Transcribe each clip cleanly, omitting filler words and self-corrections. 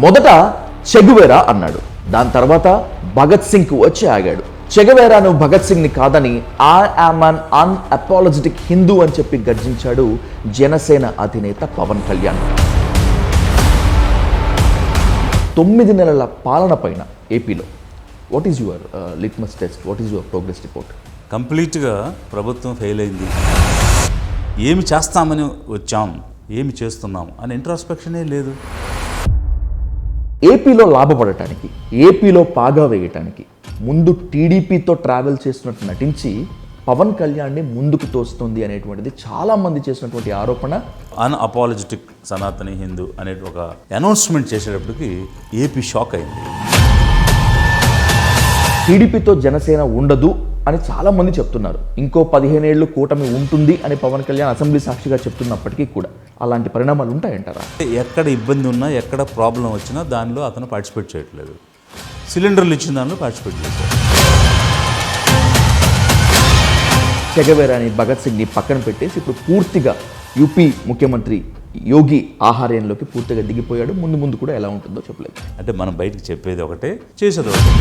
మొదట చెగువేరా అన్నాడు. దాని తర్వాత భగత్ సింగ్ వచ్చి ఆగాడు. చెగవేరాను భగత్ సింగ్ని కాదని I am un unapologetic Hindu అని చెప్పి గర్జించాడు జనసేన అధినేత పవన్ కళ్యాణ్. 9 నెలల పాలన పైన ఏపీలో what is your litmus test, what is your progress report? కంప్లీట్గా ప్రభుత్వం ఫెయిల్ అయింది. ఏమి చేస్తామని వచ్చాం, ఏమి చేస్తున్నాం అని ఇంట్రాస్పెక్షనే లేదు. ఏపీలో లాభపడటానికి, ఏపీలో పాగా వేయటానికి ముందు టీడీపీతో ట్రావెల్ చేసినట్టు నటించి పవన్ కళ్యాణ్ని ముందుకు తోస్తుంది అనేటువంటిది చాలామంది చేసినటువంటి ఆరోపణ. అన్అపాలజెటిక్ సనాతని హిందూ అనే ఒక అనౌన్స్మెంట్ చేసేటప్పటికి ఏపీ షాక్ అయింది. టీడీపీతో జనసేన ఉండదు అని చాలామంది చెప్తున్నారు. ఇంకో 15 ఏళ్ళు కూటమి ఉంటుంది అని పవన్ కళ్యాణ్ అసెంబ్లీ సాక్షిగా చెప్తున్నప్పటికీ కూడా అలాంటి పరిణామాలు ఉంటాయంటారా? ఎక్కడ ఇబ్బంది ఉన్నా, ఎక్కడ ప్రాబ్లం వచ్చినా దానిలో అతను పార్టిసిపేట్ చేయట్లేదు. సిలిండర్లు ఇచ్చిన దానిలో పార్టిసిపేట్ చేశారు. చెగవేరాని భగత్ సింగ్ని పక్కన పెట్టేసి ఇప్పుడు పూర్తిగా యూపీ ముఖ్యమంత్రి యోగి ఆహార్యంలోకి పూర్తిగా దిగిపోయాడు. ముందు ముందు కూడా ఎలా ఉంటుందో చెప్పలేదు. అంటే మనం బయటకు చెప్పేది ఒకటే, చేసేది ఒకటే.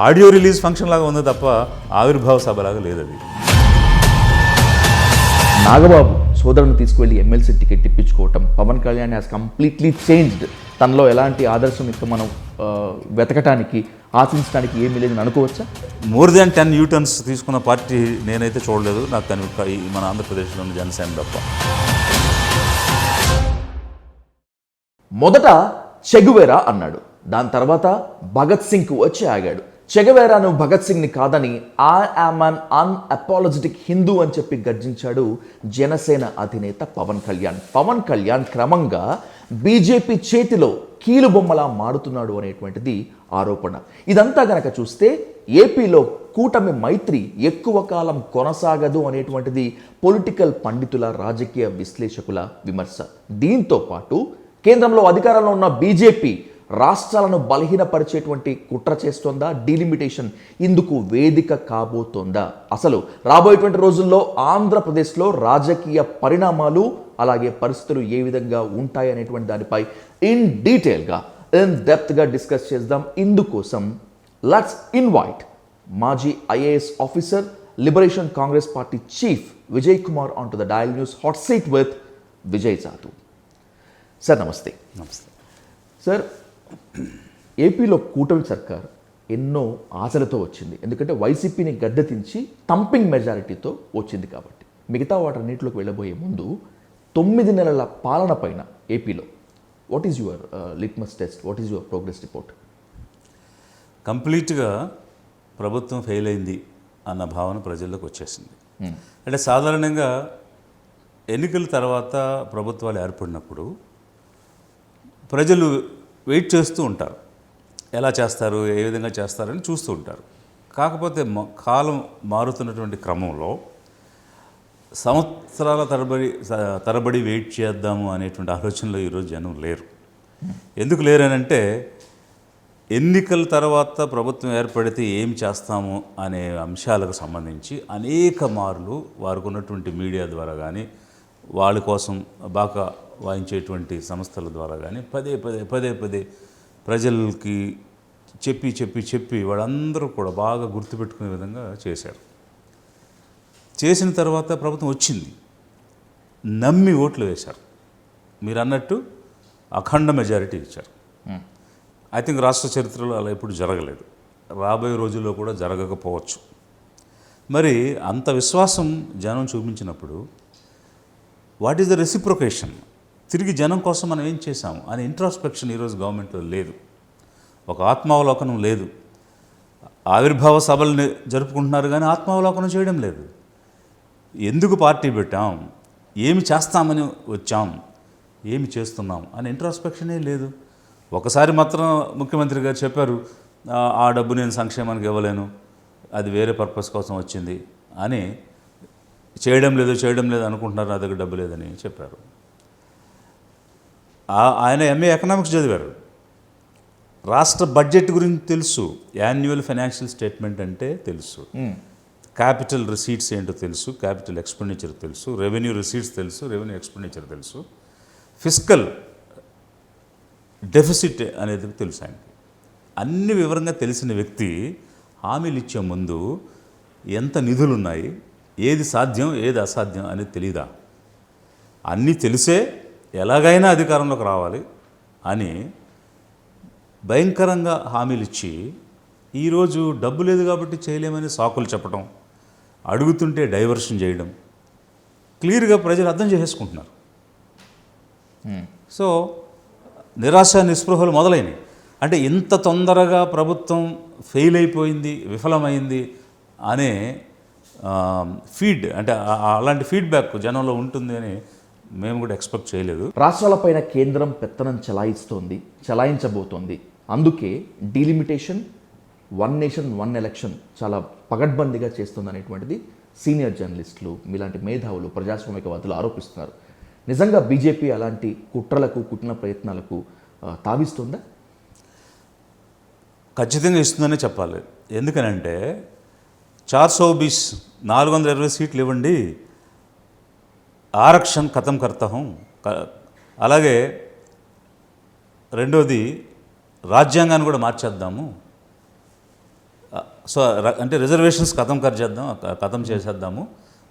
ఆడియో రిలీజ్ ఫంక్షన్ లాగా ఉంది తప్ప ఆవిర్భావ సభ లాగా లేదు అది. నాగబాబు సోదరుని తీసుకువెళ్ళి ఎమ్మెల్సీ టికెట్ ఇప్పించుకోవటం, Pawan Kalyan has completely changed. తనలో ఎలాంటి ఆదర్శం ఇంకా మనం వెతకటానికి, ఆశించడానికి ఏమీ లేదని అనుకోవచ్చా? మోర్ దాన్ 10 యూటర్న్స్ తీసుకున్న పార్టీ నేనైతే చూడలేదు. నాకు మన ఆంధ్రప్రదేశ్లోని జనసేన తప్ప. మొదట చెగువేరా అన్నాడు. దాని తర్వాత భగత్ సింగ్ వచ్చి ఆగాడు. చెగవేరాను భగత్ సింగ్ని కాదని I am un unapologetic Hindu అని చెప్పి గర్జించాడు జనసేన అధినేత పవన్ కళ్యాణ్. పవన్ కళ్యాణ్ క్రమంగా బీజేపీ చేతిలో కీలుబొమ్మలా మారుతున్నాడు అనేటువంటిది ఆరోపణ. ఇదంతా గనక చూస్తే ఏపీలో కూటమి మైత్రి ఎక్కువ కాలం కొనసాగదు అనేటువంటిది పొలిటికల్ పండితుల, రాజకీయ విశ్లేషకుల విమర్శ. దీంతో పాటు కేంద్రంలో అధికారంలో ఉన్న బీజేపీ రాష్ట్రాలను బలహీనపరిచేటువంటి కుట్ర చేస్తోందా? డీలిమిటేషన్ ఇందుకు వేదిక కాబోతోందా? అసలు రాబోయేటువంటి రోజుల్లో ఆంధ్రప్రదేశ్లో రాజకీయ పరిణామాలు, అలాగే పరిస్థితులు ఏ విధంగా ఉంటాయనేటువంటి దానిపై ఇన్ డీటెయిల్గా, ఇన్ డెప్త్గా డిస్కస్ చేద్దాం. ఇందుకోసం లెట్స్ ఇన్వైట్ మాజీ IAS officer, liberation Congress party chief Vijay Kumar on to the dial news hot seat with Vijay Jadhav. Sir నమస్తే. నమస్తే సార్, ఏపీలో కూటమి సర్కార్ ఎన్నో ఆశలతో వచ్చింది. ఎందుకంటే వైసీపీని గద్దెదించి థంపింగ్ మెజారిటీతో వచ్చింది కాబట్టి. మిగతా వాటన్నిటిలోకి వెళ్ళబోయే ముందు 9 నెలల పాలన పైన ఏపీలో what is your litmus test, what is your progress report? కంప్లీట్గా ప్రభుత్వం ఫెయిల్ అయింది అన్న భావన ప్రజల్లోకి వచ్చేసింది. అంటే సాధారణంగా ఎన్నికల తర్వాత ప్రభుత్వాలు ఏర్పడినప్పుడు ప్రజలు వెయిట్ చేస్తూ ఉంటారు. ఎలా చేస్తారు, ఏ విధంగా చేస్తారని చూస్తూ ఉంటారు. కాకపోతే కాలం మారుతున్నటువంటి క్రమంలో సంవత్సరాల తరబడి వెయిట్ చేద్దాము అనేటువంటి ఆలోచనలో ఈరోజు జనం లేరు. ఎందుకు లేరనంటే, ఎన్నికల తర్వాత ప్రభుత్వం ఏర్పడితే ఏం చేస్తాము అనే అంశాలకు సంబంధించి అనేక మార్లు వారికి ఉన్నటువంటి మీడియా ద్వారా కానీ, వాళ్ళ కోసం బాగా వాయించేటువంటి సంస్థల ద్వారా కానీ పదే పదే ప్రజలకి చెప్పి వాళ్ళందరూ కూడా బాగా గుర్తుపెట్టుకునే విధంగా చేశారు. చేసిన తర్వాత ప్రభుత్వం వచ్చింది, నమ్మి ఓట్లు వేశారు. మీరు అన్నట్టు అఖండ మెజారిటీ ఇచ్చారు. ఐ థింక్ రాష్ట్ర చరిత్రలో అలా ఎప్పుడు జరగలేదు, రాబోయే రోజుల్లో కూడా జరగకపోవచ్చు. మరి అంత విశ్వాసం జనం చూపించినప్పుడు వాట్ ఈస్ ద రెసిప్రొకేషన్? తిరిగి జనం కోసం మనం ఏం చేశాము అనే ఇంట్రాస్పెక్షన్ ఈరోజు గవర్నమెంట్లో లేదు. ఒక ఆత్మావలోకనం లేదు. ఆవిర్భావ సభల్ని జరుపుకుంటున్నారు కానీ ఆత్మావలోకనం చేయడం లేదు. ఎందుకు పార్టీ పెట్టాం, ఏమి చేస్తామని వచ్చాం, ఏమి చేస్తున్నాం అనే ఇంట్రాస్పెక్షనే లేదు. ఒకసారి మాత్రం ముఖ్యమంత్రి గారు చెప్పారు, ఆ డబ్బు నేను సంక్షేమానికి ఇవ్వలేను, అది వేరే పర్పస్ కోసం వచ్చింది అని. చేయడం లేదు అనుకుంటున్నారు, నా దగ్గర డబ్బు లేదని చెప్పారు. ఆయన ఎంఏ ఎకనామిక్స్ చదివారు. రాష్ట్ర బడ్జెట్ గురించి తెలుసు, యాన్యువల్ ఫైనాన్షియల్ స్టేట్మెంట్ అంటే తెలుసు, క్యాపిటల్ రిసీట్స్ ఏంటో తెలుసు, క్యాపిటల్ ఎక్స్పెండిచర్ తెలుసు, రెవెన్యూ రిసీట్స్ తెలుసు, రెవెన్యూ ఎక్స్పెండిచర్ తెలుసు, ఫిస్కల్ డెఫిసిట్ అనేది తెలుసు ఆయనకి. అన్ని వివరంగా తెలిసిన వ్యక్తి హామీలు ఇచ్చే ముందు ఎంత నిధులు ఉన్నాయి, ఏది సాధ్యం ఏది అసాధ్యం అనేది తెలీదా? అన్నీ తెలిసే ఎలాగైనా అధికారంలోకి రావాలి అని భయంకరంగా హామీలు ఇచ్చి ఈరోజు డబ్బు లేదు కాబట్టి చేయలేమని సాకులు చెప్పడం, అడుగుతుంటే డైవర్షన్ చేయడం క్లియర్గా ప్రజలు అర్థం చేసేసుకుంటున్నారు. సో నిరాశ నిస్పృహలు మొదలైనవి. అంటే ఇంత తొందరగా ప్రభుత్వం ఫెయిల్ అయిపోయింది, విఫలమైంది అనే అంటే అలాంటి ఫీడ్బ్యాక్ జనంలో ఉంటుంది అని మేము కూడా ఎక్స్పెక్ట్ చేయలేదు. రాష్ట్రాలపైన కేంద్రం పెత్తనం చలాయించబోతోంది. అందుకే delimitation, one nation one election చాలా పగడ్బందీగా చేస్తుంది అనేటువంటిది సీనియర్ జర్నలిస్టులు, మీలాంటి మేధావులు, ప్రజాస్వామికవాదులు ఆరోపిస్తున్నారు. నిజంగా బీజేపీ అలాంటి కుట్రలకు, కుట్టిన ప్రయత్నాలకు తావిస్తుందా? ఖచ్చితంగా ఇస్తుందనే చెప్పాలి. ఎందుకనంటే 420 420 సీట్లు ఇవ్వండి, ఆరక్షణ్ ఖతం కర్తా హూం. అలాగే రెండోది రాజ్యాంగాన్ని కూడా మార్చేద్దాము. సో అంటే రిజర్వేషన్స్ ఖతం చేసేద్దాము,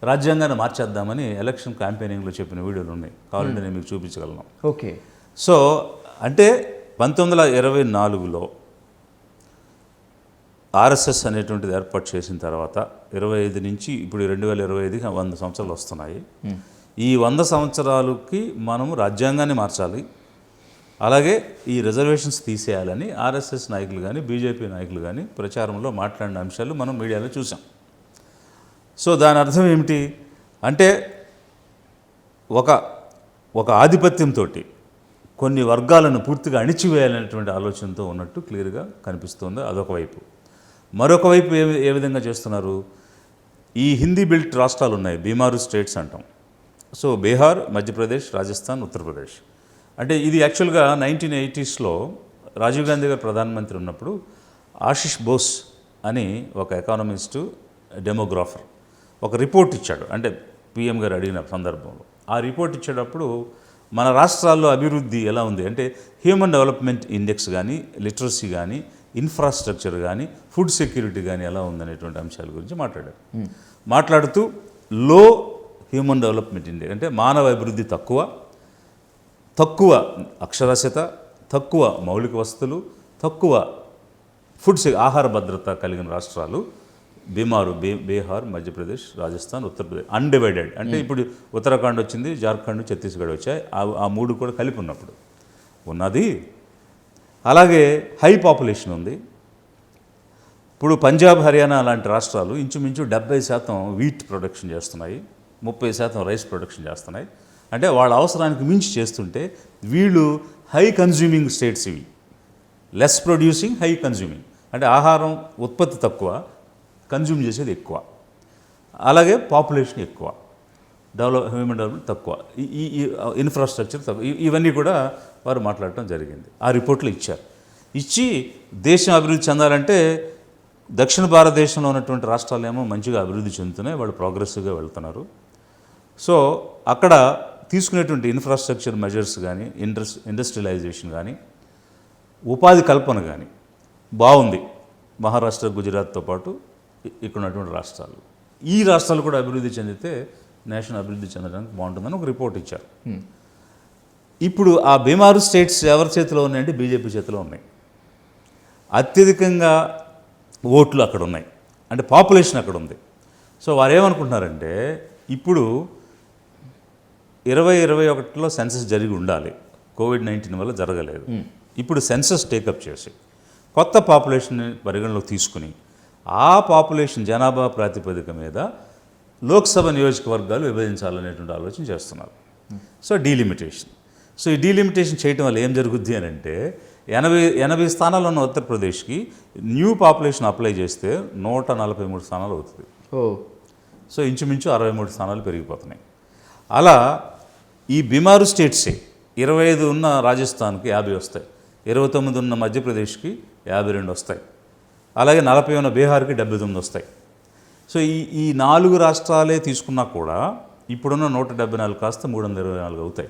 రాజ్యాంగాన్ని మార్చేద్దామని ఎలక్షన్ క్యాంపెయినింగ్లో చెప్పిన వీడియోలు ఉన్నాయి. కావాలంటే నేను మీకు చూపించగలను. ఓకే. సో అంటే 1924లో ఆర్ఎస్ఎస్ అనేటువంటిది ఏర్పాటు చేసిన తర్వాత 25 నుంచి ఇప్పుడు 2025కి 100 సంవత్సరాలు వస్తున్నాయి. ఈ 100 సంవత్సరాలకి మనము రాజ్యాంగాన్ని మార్చాలి, అలాగే ఈ రిజర్వేషన్స్ తీసేయాలని ఆర్ఎస్ఎస్ నాయకులు కానీ బీజేపీ నాయకులు కానీ ప్రచారంలో మాట్లాడిన అంశాలు మనం మీడియాలో చూసాం. సో దాని అర్థం ఏమిటి అంటే ఒక ఆధిపత్యంతో కొన్ని వర్గాలను పూర్తిగా అణిచివేయాలనేటువంటి ఆలోచనతో ఉన్నట్టు క్లియర్గా కనిపిస్తుంది. అదొక వైపు. మరొక వైపు ఏ విధంగా చేస్తున్నారు? ఈ హిందీ బెల్ట్ రాష్ట్రాలు ఉన్నాయి, బీమారు స్టేట్స్ అంటాం. సో బీహార్, మధ్యప్రదేశ్, రాజస్థాన్, ఉత్తరప్రదేశ్. అంటే ఇది యాక్చువల్గా 1980స్లో రాజీవ్ గాంధీ గారు ప్రధానమంత్రి ఉన్నప్పుడు ఆశిష్ బోస్ అని ఒక ఎకానమిస్టు, డెమోగ్రాఫర్ ఒక రిపోర్ట్ ఇచ్చాడు. అంటే పిఎం గారు అడిగిన సందర్భంలో ఆ రిపోర్ట్ ఇచ్చేటప్పుడు మన రాష్ట్రాల్లో అభివృద్ధి ఎలా ఉంది అంటే హ్యూమన్ డెవలప్మెంట్ ఇండెక్స్ కానీ, లిటరసీ కానీ, ఇన్ఫ్రాస్ట్రక్చర్ కానీ, ఫుడ్ సెక్యూరిటీ కానీ ఎలా ఉందనేటువంటి అంశాల గురించి మాట్లాడుతూ లో హ్యూమన్ డెవలప్మెంట్ ఇండెక్స్ అంటే మానవ అభివృద్ధి తక్కువ అక్షరాస్యత, తక్కువ మౌలిక వసతులు, తక్కువ ఆహార భద్రత కలిగిన రాష్ట్రాలు బీహార్, మధ్యప్రదేశ్, రాజస్థాన్, ఉత్తరప్రదేశ్. అన్డివైడెడ్ అంటే ఇప్పుడు ఉత్తరాఖండ్ వచ్చింది, జార్ఖండ్, ఛత్తీస్గఢ్ వచ్చాయి. ఆ మూడు కూడా కలిపి ఉన్నది. అలాగే హై పాపులేషన్ ఉంది. ఇప్పుడు పంజాబ్, హర్యానా లాంటి రాష్ట్రాలు ఇంచుమించు 70% వీట్ ప్రొడక్షన్ చేస్తున్నాయి, 30% రైస్ ప్రొడక్షన్ చేస్తున్నాయి. అంటే వాళ్ళ అవసరానికి మించి చేస్తుంటే వీళ్ళు హై కన్జ్యూమింగ్ స్టేట్స్ ఇవి. లెస్ ప్రొడ్యూసింగ్, హై కన్జ్యూమింగ్ అంటే ఆహారం ఉత్పత్తి తక్కువ, కన్జ్యూమ్ చేసేది ఎక్కువ. అలాగే పాపులేషన్ ఎక్కువ, హ్యూమన్ డెవలప్మెంట్ తక్కువ, ఈ ఇన్ఫ్రాస్ట్రక్చర్ తక్కువ. ఇవన్నీ కూడా వారు మాట్లాడటం జరిగింది. ఆ రిపోర్ట్లు ఇచ్చి దేశం అభివృద్ధి చెందాలంటే దక్షిణ భారతదేశంలో ఉన్నటువంటి రాష్ట్రాలు ఏమో మంచిగా అభివృద్ధి చెందుతున్నాయి, వాళ్ళు ప్రోగ్రెసివ్గా వెళ్తున్నారు. సో అక్కడ తీసుకునేటువంటి ఇన్ఫ్రాస్ట్రక్చర్ మెజర్స్ కానీ, ఇండస్ట్రియలైజేషన్ కానీ, ఉపాధి కల్పన కానీ బాగుంది. మహారాష్ట్ర, గుజరాత్తో పాటు ఇక్కడ ఉన్నటువంటి రాష్ట్రాలు, ఈ రాష్ట్రాలు కూడా అభివృద్ధి చెందితే నేషన్ అభివృద్ధి చెందడానికి బాగుంటుందని ఒక రిపోర్ట్ ఇచ్చారు. ఇప్పుడు ఆ బీమారు స్టేట్స్ ఎవరి చేతిలో ఉన్నాయంటే బీజేపీ చేతిలో ఉన్నాయి. అత్యధికంగా ఓట్లు అక్కడ ఉన్నాయి, అంటే పాపులేషన్ అక్కడ ఉంది. సో వారు ఏమనుకుంటున్నారంటే ఇప్పుడు 2021లో సెన్సస్ జరిగి ఉండాలి, కోవిడ్-19 వల్ల జరగలేదు. ఇప్పుడు సెన్సస్ టేకప్ చేసి కొత్త పాపులేషన్ని పరిగణలోకి తీసుకుని ఆ పాపులేషన్ జనాభా ప్రాతిపదిక మీద లోక్సభ నియోజకవర్గాలు విభజించాలనేటువంటి ఆలోచన చేస్తున్నారు. So delimitation. సో ఈ డీలిమిటేషన్ చేయటం వల్ల ఏం జరుగుద్ది అని అంటే 80 స్థానాలు ఉన్న ఉత్తరప్రదేశ్కి న్యూ పాపులేషన్ అప్లై చేస్తే 143 స్థానాలు అవుతుంది. సో ఇంచుమించు 63 స్థానాలు పెరిగిపోతున్నాయి. అలా ఈ బీమారు స్టేట్సే 25 ఉన్న రాజస్థాన్కి 50 వస్తాయి, 29 ఉన్న మధ్యప్రదేశ్కి 52 వస్తాయి, అలాగే 40 ఉన్న బీహార్కి 79 వస్తాయి. సో ఈ 4 రాష్ట్రాలే తీసుకున్నా కూడా ఇప్పుడున్న 174 కాస్త 324 అవుతాయి.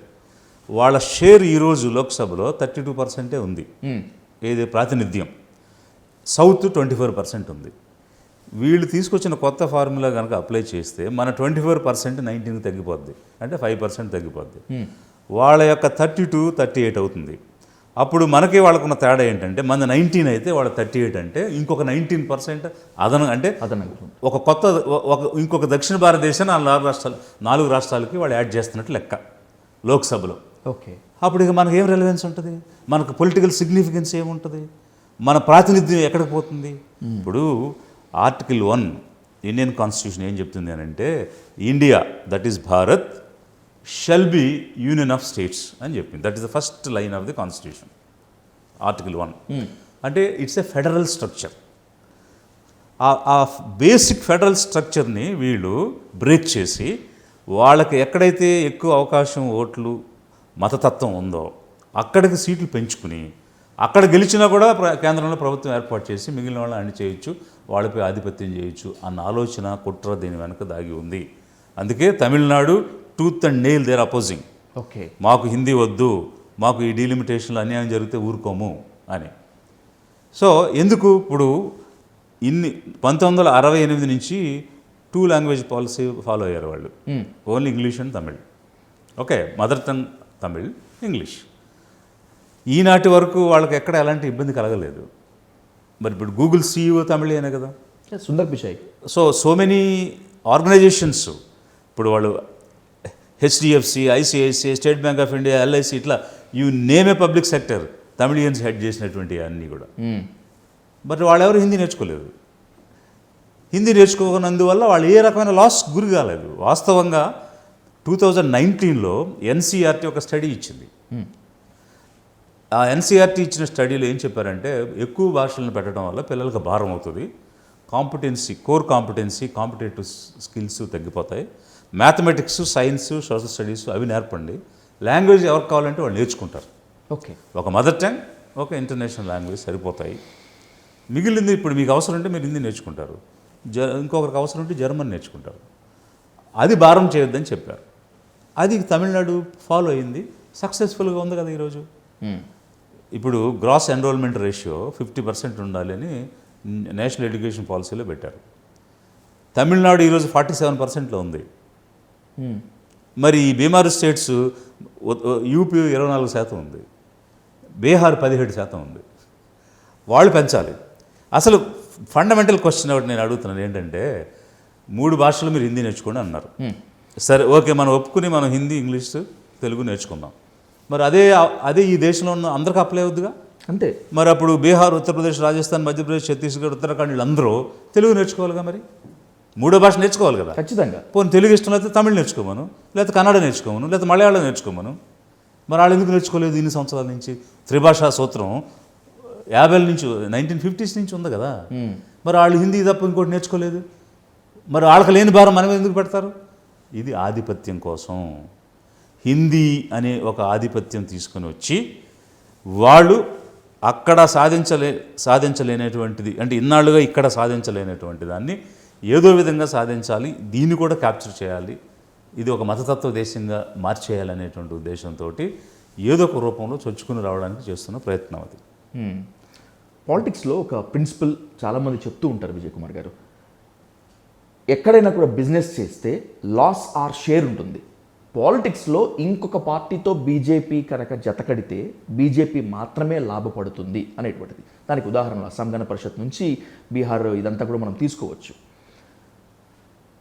వాళ్ళ షేర్ ఈరోజు లోక్సభలో 32% ఉంది. ఏది ప్రాతినిధ్యం. సౌత్ 24% ఉంది. వీళ్ళు తీసుకొచ్చిన కొత్త ఫార్ములా కనుక అప్లై చేస్తే మన 24% 19 తగ్గిపోద్ది, అంటే 5% తగ్గిపోద్ది. వాళ్ళ యొక్క 32, 38 అవుతుంది. అప్పుడు మనకి వాళ్ళకున్న తేడా ఏంటంటే మన 19 అయితే వాళ్ళ 38 అంటే ఇంకొక 19% అదనం, అంటే ఒక కొత్త ఇంకొక దక్షిణ భారతదేశం 4 రాష్ట్రాలకి వాళ్ళు యాడ్ చేస్తున్నట్టు లెక్క లోక్సభలో. ఓకే, అప్పుడు ఇక మనకు ఏం రెలవెన్స్ ఉంటుంది, మనకు పొలిటికల్ సిగ్నిఫికెన్స్ ఏముంటుంది, మన ప్రాతినిధ్యం ఎక్కడికి పోతుంది? ఇప్పుడు ఆర్టికల్ 1 ఇండియన్ కాన్స్టిట్యూషన్ ఏం చెప్తుంది అని అంటే India, that is Bharat, shall be union of states అని చెప్పింది. That is the first line of the constitution, article 1. అంటే ఇట్స్ ఎ ఫెడరల్ స్ట్రక్చర్. ఆ బేసిక్ ఫెడరల్ స్ట్రక్చర్ని వీళ్ళు బ్రేక్ చేసి వాళ్ళకి ఎక్కడైతే ఎక్కువ అవకాశం, ఓట్లు, మతతత్వం ఉందో అక్కడికి సీట్లు పెంచుకుని అక్కడ గెలిచినా కూడా కేంద్రంలో ప్రభుత్వం ఏర్పాటు చేసి మిగిలిన వాళ్ళు అన్ని చేయొచ్చు, వాళ్ళపై ఆధిపత్యం చేయొచ్చు అన్న ఆలోచన, కుట్ర దీని వెనక దాగి ఉంది. అందుకే Tamil Nadu tooth and nail they're opposing. Okay, మాకు హిందీ వద్దు, మాకు ఈ డీలిమిటేషన్లో అన్యాయం జరిగితే ఊరుకోము అని. సో ఎందుకు ఇప్పుడు 1968 నుంచి 2 లాంగ్వేజ్ పాలసీ ఫాలో అయ్యారు వాళ్ళు. Only English and Tamil. Okay, mother tongue Tamil, English. ఈనాటి వరకు వాళ్ళకి ఎక్కడ ఎలాంటి ఇబ్బంది కలగలేదు. మరి ఇప్పుడు గూగుల్ CEO తమిళేనే కదా, Sundar Pichai. So many organisations, ఇప్పుడు వాళ్ళు HDFC, ICICI, State Bank of India, LIC, ఇట్లా you name a public sector Tamilians head చేసినటువంటి అన్నీ కూడా. బట్ వాళ్ళెవరు హిందీ నేర్చుకోలేదు. హిందీ నేర్చుకోనందువల్ల వాళ్ళు ఏ రకమైన లాస్ గురి కాలేదు. వాస్తవంగా 2019లో NCERT ఒక స్టడీ ఇచ్చింది. ఆ NCERT ఇచ్చిన స్టడీలో ఏం చెప్పారంటే ఎక్కువ భాషలను పెట్టడం వల్ల పిల్లలకు భారం అవుతుంది, కోర్ కాంపిటేటివ్ స్కిల్స్ తగ్గిపోతాయి, మ్యాథమెటిక్స్, సైన్స్, సోషల్ స్టడీస్ అవి నేర్పండి, లాంగ్వేజ్ ఎవరికి కావాలంటే వాళ్ళు నేర్చుకుంటారు. ఓకే, ఒక మదర్ టంగ్, ఒక ఇంటర్నేషనల్ లాంగ్వేజ్ సరిపోతాయి. మిగిలింది ఇప్పుడు మీకు అవసరం ఉంటే మీరు హిందీ నేర్చుకుంటారు, ఇంకొకరికి అవసరం ఉంటే జర్మన్ నేర్చుకుంటారు. అది భారం చేయొద్దని చెప్పారు. అది తమిళనాడు ఫాలో అయింది, సక్సెస్ఫుల్గా ఉంది కదా ఈరోజు. ఇప్పుడు గ్రాస్ ఎన్రోల్మెంట్ రేషియో 50% ఉండాలి అని నేషనల్ ఎడ్యుకేషన్ పాలసీలో పెట్టారు. తమిళనాడు ఈరోజు 47%లో ఉంది. మరి ఈ బీమారు స్టేట్స్ యూపీ 24% ఉంది, బీహార్ 17% ఉంది. వాళ్ళు పెంచాలి. అసలు ఫండమెంటల్ క్వశ్చన్ ఒకటి నేను అడుగుతున్నాను ఏంటంటే 3 భాషలు మీరు హిందీ నేర్చుకోండి అన్నారు. సరే, ఓకే, మనం ఒప్పుకుని మనం హిందీ, ఇంగ్లీష్, తెలుగు నేర్చుకుందాం. మరి అదే ఈ దేశంలో ఉన్న అందరికీ అప్లై అవుద్దిగా. అంతే. మరి అప్పుడు బీహార్, ఉత్తరప్రదేశ్, రాజస్థాన్, మధ్యప్రదేశ్, ఛత్తీస్గఢ్, ఉత్తరాఖండ్ వీళ్ళందరూ తెలుగు నేర్చుకోవాలిగా. మరి 3వ భాష నేర్చుకోవాలి కదా ఖచ్చితంగా. పోనీ తెలుగు ఇష్టం లేకపోతే తమిళ్ నేర్చుకోమను, లేకపోతే కన్నడ నేర్చుకోమను, లేకపోతే మలయాళం నేర్చుకోమను. మరి వాళ్ళు ఎందుకు నేర్చుకోలేదు ఇన్ని సంవత్సరాల నుంచి? త్రిభాషా సూత్రం 50 నుంచి 1950s నుంచి ఉంది కదా. మరి వాళ్ళు హిందీ తప్ప ఇంకోటి నేర్చుకోలేదు. మరి వాళ్ళకి లేని భారం మనం ఎందుకు పెడతారు? ఇది ఆధిపత్యం కోసం. హిందీ అనే ఒక ఆధిపత్యం తీసుకొని వచ్చి వాళ్ళు అక్కడ సాధించలేనటువంటిది, అంటే ఇన్నాళ్ళుగా ఇక్కడ సాధించలేనటువంటి దాన్ని ఏదో విధంగా సాధించాలి, దీన్ని కూడా క్యాప్చర్ చేయాలి, ఇది ఒక మతతత్వ దేశంగా మార్చేయాలనేటువంటి ఉద్దేశంతో ఏదో ఒక రూపంలో చొచ్చుకుని రావడానికి చేస్తున్న ప్రయత్నం అది. పాలిటిక్స్లో ఒక ప్రిన్సిపల్ చాలామంది చెప్తూ ఉంటారు విజయ్ కుమార్ గారు, ఎక్కడైనా కూడా బిజినెస్ చేస్తే లాస్ ఆర్ షేర్ ఉంటుంది. పాలిటిక్స్లో ఇంకొక పార్టీతో బీజేపీ కనుక జతకడితే బీజేపీ మాత్రమే లాభపడుతుంది అనేటువంటిది. దానికి ఉదాహరణలు అస్సాం గణ పరిషత్ నుంచి బీహార్ ఇదంతా కూడా మనం తీసుకోవచ్చు.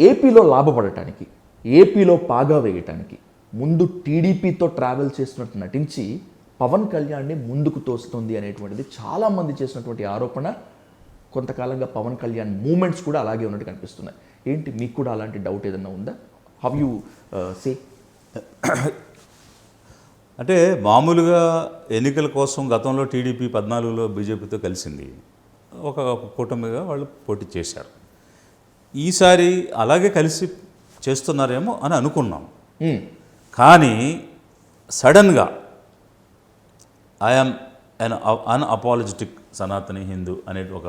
ఏపీలో లాభపడటానికి, ఏపీలో పాగా వేయటానికి ముందు టీడీపీతో ట్రావెల్ చేస్తున్నట్టు నటించి పవన్ కళ్యాణ్ని ముందుకు తోస్తుంది అనేటువంటిది చాలామంది చేసినటువంటి ఆరోపణ. కొంతకాలంగా పవన్ కళ్యాణ్ మూమెంట్స్ కూడా అలాగే ఉన్నట్టు కనిపిస్తున్నాయి. ఏంటి, మీకు కూడా అలాంటి డౌట్ ఏదన్నా ఉందా? How you say? అంటే మామూలుగా ఎన్నికల కోసం గతంలో టీడీపీ 14లో బీజేపీతో కలిసింది, ఒక కూటమిగా వాళ్ళు పోటీ చేశారు. ఈసారి అలాగే కలిసి చేస్తున్నారేమో అని అనుకున్నాం. కానీ సడన్గా ఐఎమ్ అన్అపాలజెటిక్ సనాతని హిందూ అనే ఒక